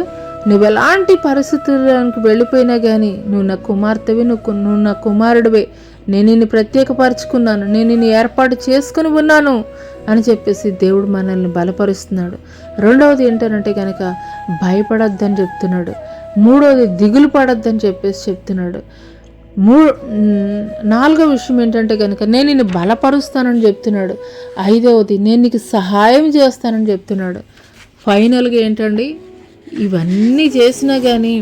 A: నువ్వు ఎలాంటి పరిస్థితులకు వెళ్ళిపోయినా కానీ నువ్వు నా కుమార్తెవి, నువ్వు నా కుమారుడివే, నేను నిన్ను ప్రత్యేకపరచుకున్నాను, నేను నిన్ను ఏర్పాటు చేసుకుని ఉన్నాను అని చెప్పేసి దేవుడు మనల్ని బలపరుస్తున్నాడు. రెండవది ఏంటంటే కనుక భయపడొద్దని చెప్తున్నాడు. మూడవది దిగులు పడొద్దని చెప్పేసి చెప్తున్నాడు. నాలుగో విషయం ఏంటంటే కనుక నేను నిన్ను బలపరుస్తానని చెప్తున్నాడు. ఐదవది నేను నీకు సహాయం చేస్తానని చెప్తున్నాడు. ఫైనల్గా ఏంటండి, ఇవన్నీ చేసినా కానీ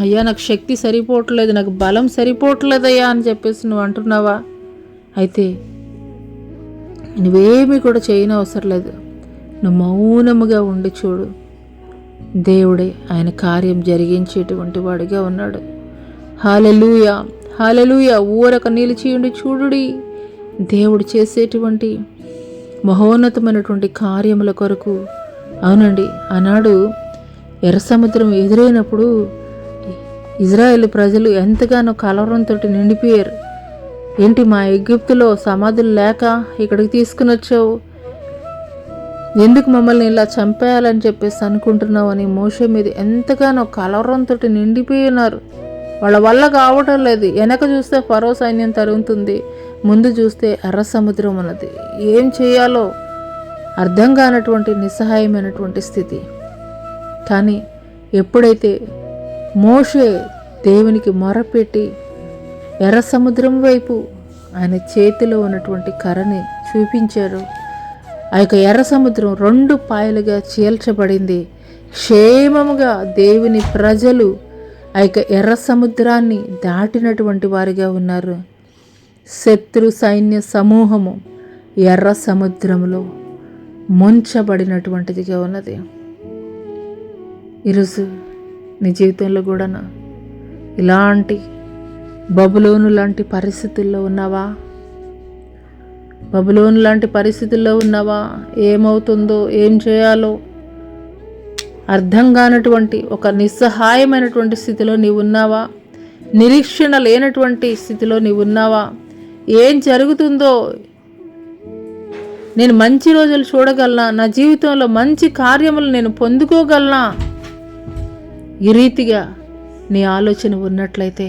A: అయ్యా నాకు శక్తి సరిపోవట్లేదు, నాకు బలం సరిపోవట్లేదయ్యా అని చెప్పేసి నువ్వు అంటున్నావా? అయితే నువ్వేమీ కూడా చేయనవసరం లేదు. నువ్వు మౌనముగా ఉండి చూడు, దేవుడే ఆయన కార్యం జరిగించేటువంటి వాడిగా ఉన్నాడు. హల్లెలూయా, హల్లెలూయా. ఊరక నిలిచియుండి చూడుడి, దేవుడు చేసేటువంటి మహోన్నతమైనటువంటి కార్యముల కొరకు. అవునండి, ఆనాడు ఎర్ర సముద్రం ఎదురైనప్పుడు ఇజ్రాయేల్ ప్రజలు ఎంతగానో కలవరంతో నిండిపోయారు. ఏంటి మా ఎగిప్తులో సమాధులు లేక ఇక్కడికి తీసుకుని వచ్చావు, ఎందుకు మమ్మల్ని ఇలా చంపేయాలని చెప్పేసి అనుకుంటున్నావు అని మోషే మీద ఎంతగానో కలవరంతో నిండిపోయి ఉన్నారు. వాళ్ళ వల్ల కావటం లేదు. వెనక చూస్తే ఫరో సైన్యం తరుగుతుంది, ముందు చూస్తే ఎర్ర సముద్రం ఉన్నది. ఏం చేయాలో అర్థం కానటువంటి నిస్సహాయమైనటువంటి స్థితి. కానీ ఎప్పుడైతే మోషే దేవునికి మొరపెట్టి ఎర్ర సముద్రం వైపు ఆయన చేతిలో ఉన్నటువంటి కర్రని చూపించారు, ఆ యొక్క ఎర్ర సముద్రం 2 పాయలుగా చీల్చబడింది. క్షేమముగా దేవుని ప్రజలు ఆ యొక్క ఎర్ర సముద్రాన్ని దాటినటువంటి వారిగా ఉన్నారు. శత్రు సైన్య సమూహము ఎర్ర సముద్రంలో ముంచబడినటువంటిదిగా ఉన్నది. ఈరోజు నీ జీవితంలో కూడా ఇలాంటి బబులోను లాంటి పరిస్థితుల్లో ఉన్నావా? బబులోను లాంటి పరిస్థితుల్లో ఉన్నావా? ఏమవుతుందో ఏం చేయాలో అర్థం కానటువంటి ఒక నిస్సహాయమైనటువంటి స్థితిలో నీవు ఉన్నావా? నిరీక్షణ లేనటువంటి స్థితిలో నీవు ఉన్నావా? ఏం జరుగుతుందో, నేను మంచి రోజులు చూడగలనా, నా జీవితంలో మంచి కార్యములు నేను పొందుకోగలనా, ఈ రీతిగా నీ ఆలోచన ఉన్నట్లయితే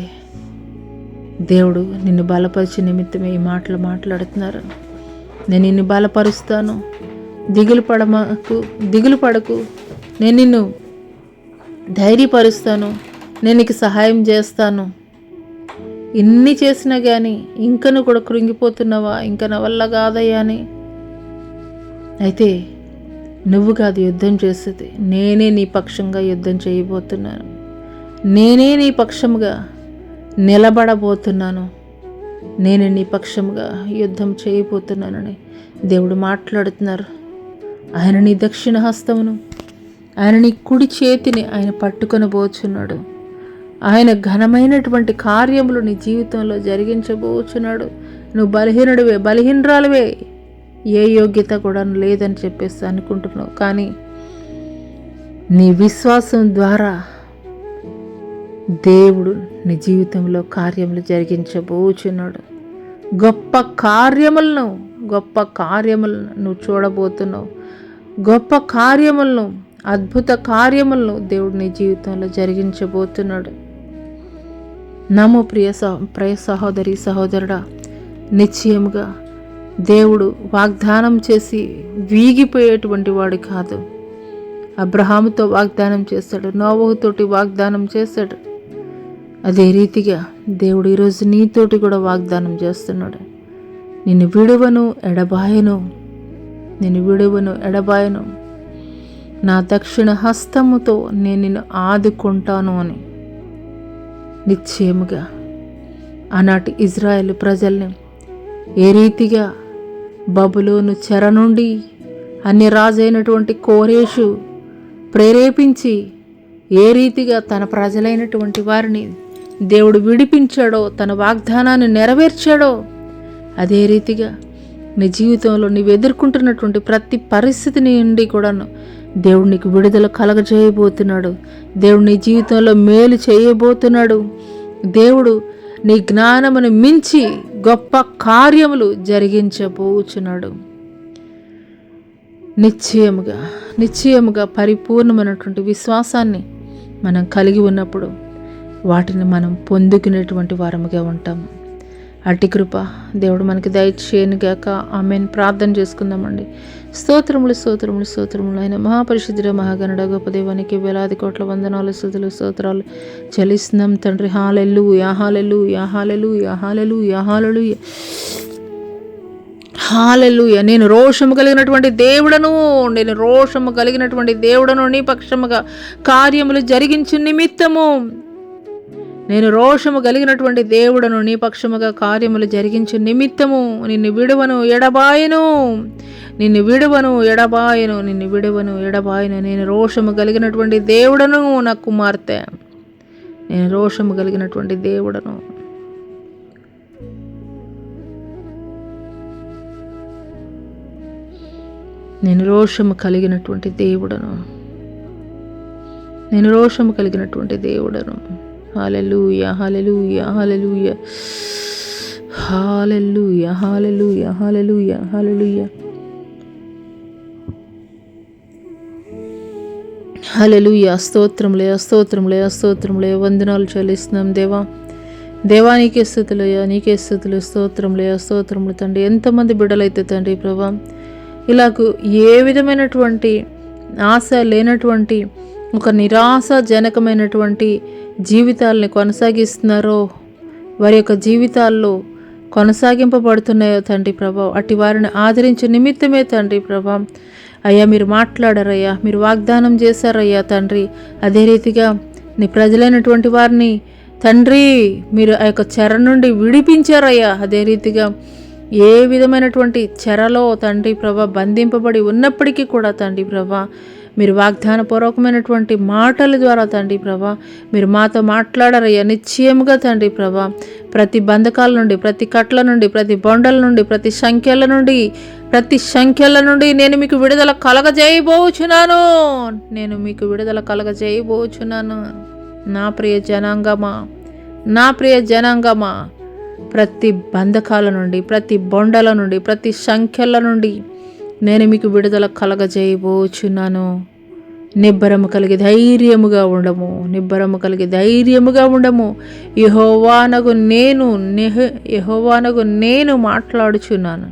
A: దేవుడు నిన్ను బలపరిచే నిమిత్తమే ఈ మాటలు మాట్లాడుతున్నారు. నేను నిన్ను బలపరుస్తాను, దిగులు పడకు, నేను నిన్ను ధైర్యపరుస్తాను, నేను నీకు సహాయం చేస్తాను. ఇన్ని చేసినా కానీ ఇంకను కూడా కృంగిపోతున్నావా? ఇంకా నా వల్ల కాదయ్యా అని. అయితే నువ్వు కాదు యుద్ధం చేసేది, నేనే నీ పక్షంగా యుద్ధం చేయబోతున్నాను, నేనే నీ పక్షముగా నిలబడబోతున్నాను, నేనే నీ పక్షముగా యుద్ధం చేయబోతున్నానని దేవుడు మాట్లాడుతున్నారు. ఆయన నీ దక్షిణ హస్తమును, ఆయన నీ కుడి చేతిని ఆయన పట్టుకొని పోచున్నాడు. ఆయన ఘనమైనటువంటి కార్యములు నీ జీవితంలో జరిగించబోచున్నాడు. నువ్వు బలహీనరాలువే, ఏ యోగ్యత కూడా లేదని చెప్పేసి అనుకుంటున్నావు. కానీ నీ విశ్వాసం ద్వారా దేవుడు నీ జీవితంలో కార్యములు జరిగించబోచున్నాడు. గొప్ప కార్యములను నువ్వు చూడబోతున్నావు. గొప్ప కార్యములను, అద్భుత కార్యములను దేవుడు నీ జీవితంలో జరిగించబోతున్నాడు. నమ్ము ప్రియ సహోదరి సహోదరుడా, నిశ్చయముగా దేవుడు వాగ్దానం చేసి వీగిపోయేటువంటి వాడు కాదు. అబ్రహాముతో వాగ్దానం చేశాడు, నోవహుతోటి వాగ్దానం చేశాడు. అదే రీతిగా దేవుడు ఈరోజు నీతోటి కూడా వాగ్దానం చేస్తున్నాడు. నిన్ను విడువను ఎడబాయను, నా దక్షిణ హస్తముతో నేను నిన్ను ఆదుకుంటాను అని. నిశ్చయముగా ఆనాటి ఇజ్రాయేల్ ప్రజల్ని ఏ రీతిగా బబులోను చెర నుండి అన్య రాజైనటువంటి కోరేషు ప్రేరేపించి ఏ రీతిగా తన ప్రజలైనటువంటి వారిని దేవుడు విడిపించాడో, తన వాగ్దానాన్ని నెరవేర్చాడో, అదే రీతిగా నీ జీవితంలో నీవు ఎదుర్కొంటున్నటువంటి ప్రతి పరిస్థితి నుండి కూడాను దేవుడు నీకు విడుదల కలగజేయబోతున్నాడు. దేవుడు నీ జీవితంలో మేలు చేయబోతున్నాడు. దేవుడు నీ జ్ఞానమును మించి గొప్ప కార్యములు జరిగించబోచున్నాడు. నిశ్చయముగా పరిపూర్ణమైనటువంటి విశ్వాసాన్ని మనం కలిగి ఉన్నప్పుడు వాటిని మనం పొందుకునేటువంటి వారముగా ఉంటాము. అట్టి కృప దేవుడు మనకి దయచేయను గాక. ఆమెన్. ప్రార్థన చేసుకుందామండి. స్తోత్రములు స్తోత్రములు స్తోత్రములు ఆయన మహాపరిశుద్ధుడ మహాగణుడ గొప్ప దేవానికి వేలాది కోట్ల వందనాలు స్తుతులు స్తోత్రాలు చెల్లిస్తున్నాం తండ్రి. హల్లెలూయా హల్లెలూయా హల్లెలూయా హల్లెలూయా హల్లెలూయా హల్లెలూయా. నేను రోషము కలిగినటువంటి దేవుడను నీ పక్షముగా కార్యములు జరిగించు నిమిత్తము. నేను రోషము కలిగినటువంటి దేవుడను నీ పక్షముగా కార్యములు జరిగించు నిమిత్తము నిన్ను విడువను ఎడబాయను. నేను రోషము కలిగినటువంటి దేవుడను నా కుమార్తె. నేను రోషము కలిగినటువంటి దేవుడను. నేను రోషము కలిగినటువంటి దేవుడను. హల్లెలూయా హల్లెలూయా హల్లెలూయా హల్లెలూయా హల్లెలూయా హల్లెలూయా హల్లెలూయా హల్లెలూయా. స్తోత్రములే వందనాలు చెల్లిస్తున్నాం దేవా నీకే స్తుతులు స్తోత్రములు తండ్రి. ఎంతమంది బిడ్డలైతే తండ్రి ప్రభా ఇలాగూ ఏ విధమైనటువంటి ఆశ లేనటువంటి ఒక నిరాశజనకమైనటువంటి జీవితాలని కొనసాగిస్తున్నారో, వారి యొక్క జీవితాల్లో కొనసాగింపబడుతున్నాయో తండ్రి ప్రభా, అట్టి వారిని ఆదరించే నిమిత్తమే తండ్రి ప్రభా అయ్యా మీరు మాట్లాడారయ్యా, మీరు వాగ్దానం చేశారయ్యా తండ్రి. అదే రీతిగా నీ ప్రజలైనటువంటి వారిని తండ్రి మీరు ఆ యొక్క చెర నుండి విడిపించారయ్యా. అదే రీతిగా ఏ విధమైనటువంటి చెరలో తండ్రి ప్రభా బంధింపబడి ఉన్నప్పటికీ కూడా తండ్రి ప్రభా మీరు వాగ్దానపూర్వకమైనటువంటి మాటల ద్వారా తండ్రి ప్రభా మీరు మాతో మాట్లాడారయ్యా. నిశ్చయముగా తండ్రి ప్రభా ప్రతి బంధకాల నుండి, ప్రతి కట్ల నుండి, ప్రతి బొండల నుండి, ప్రతి సంఖ్యల నుండి నేను మీకు విడుదల కలగజేయబోచున్నాను. నా ప్రియ జనాంగమా ప్రతి బంధకాల నుండి, ప్రతి బొండల నుండి, ప్రతి సంఖ్యల నుండి నేను మీకు విడుదల కలగజేయబోచున్నాను. నిబ్బరము కలిగి ధైర్యముగా ఉండము. యెహోవానగు నేను మాట్లాడుచున్నాను.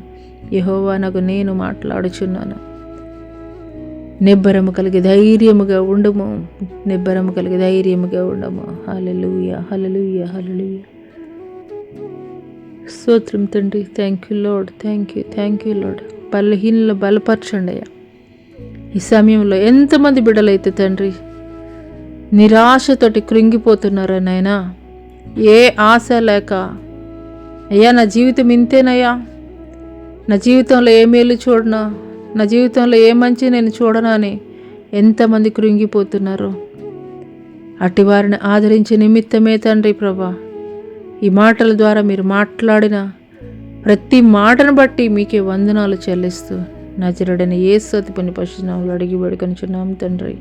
A: నిబ్బరము కలిగి ధైర్యముగా ఉండము. హల్లెలూయా హల్లెలూయా హల్లెలూయా. స్తోత్రం తండ్రి. Thank you lord. బలహీనలు బలపరచండి అయ్యా. ఈ సమయంలో ఎంతమంది బిడ్డలైతే తండ్రి నిరాశతోటి కృంగిపోతున్నారా నాయనా, ఏ ఆశ లేక అయ్యా నా జీవితం ఇంతేనయ్యా, నా జీవితంలో ఏ మేలు చూడనా, నా జీవితంలో ఏ మంచి నేను చూడనా అని ఎంతమంది కృంగిపోతున్నారు. అట్టి వారిని ఆదరించే నిమిత్తమే తండ్రి ప్రభా ఈ మాటల ద్వారా మీరు మాట్లాడిన ప్రతి మాటను బట్టి మీకే వందనాలు చెల్లిస్తూ నజరుడైన యేసు అతి పరిశుద్ధ నామములో అడిగి వేడుకొనుచున్నాం తండ్రి.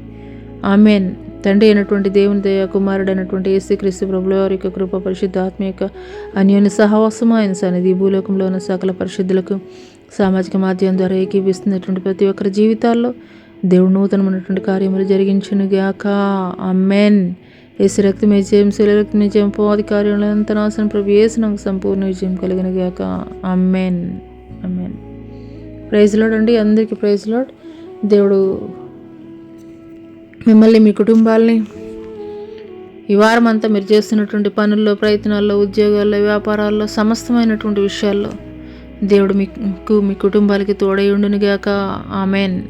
A: ఆమెన్. తండ్రి అయినటువంటి దేవుని దయ, కుమారుడైనటువంటి యేసుక్రీస్తు ప్రభుల వారి యొక్క కృప, పరిశుద్ధాత్మ యొక్క అన్యోన్య సహవాసం ఆయన సన్నిధి భూలోకంలో ఉన్న సకల పరిశుద్ధులకు సామాజిక మాధ్యమం ద్వారా ఏకీపిస్తున్నటువంటి ప్రతి ఒక్కరి జీవితాల్లో దేవుడు నూతనమైనటువంటి కార్యములు జరిగించునుగాక. ఆమెన్. యేసు రక్తమే జయం, శిల రక్తమే జయం, పోది కార్యంలో ఎంత నాశనం ప్రభు యేసు నాకు సంపూర్ణ విజయం కలిగినగాక. ఆమెన్. ప్రైజ్ లార్డ్ అండి. అందరికీ ప్రైజ్ లార్డ్. దేవుడు మిమ్మల్ని, మీ కుటుంబాలని ఈ వారం అంతా మీరు చేస్తున్నటువంటి పనుల్లో, ప్రయత్నాల్లో, ఉద్యోగాల్లో, వ్యాపారాల్లో, సమస్తమైనటువంటి విషయాల్లో దేవుడు మీకు, మీ కుటుంబాలకి తోడై ఉండునుగాక. ఆమెన్.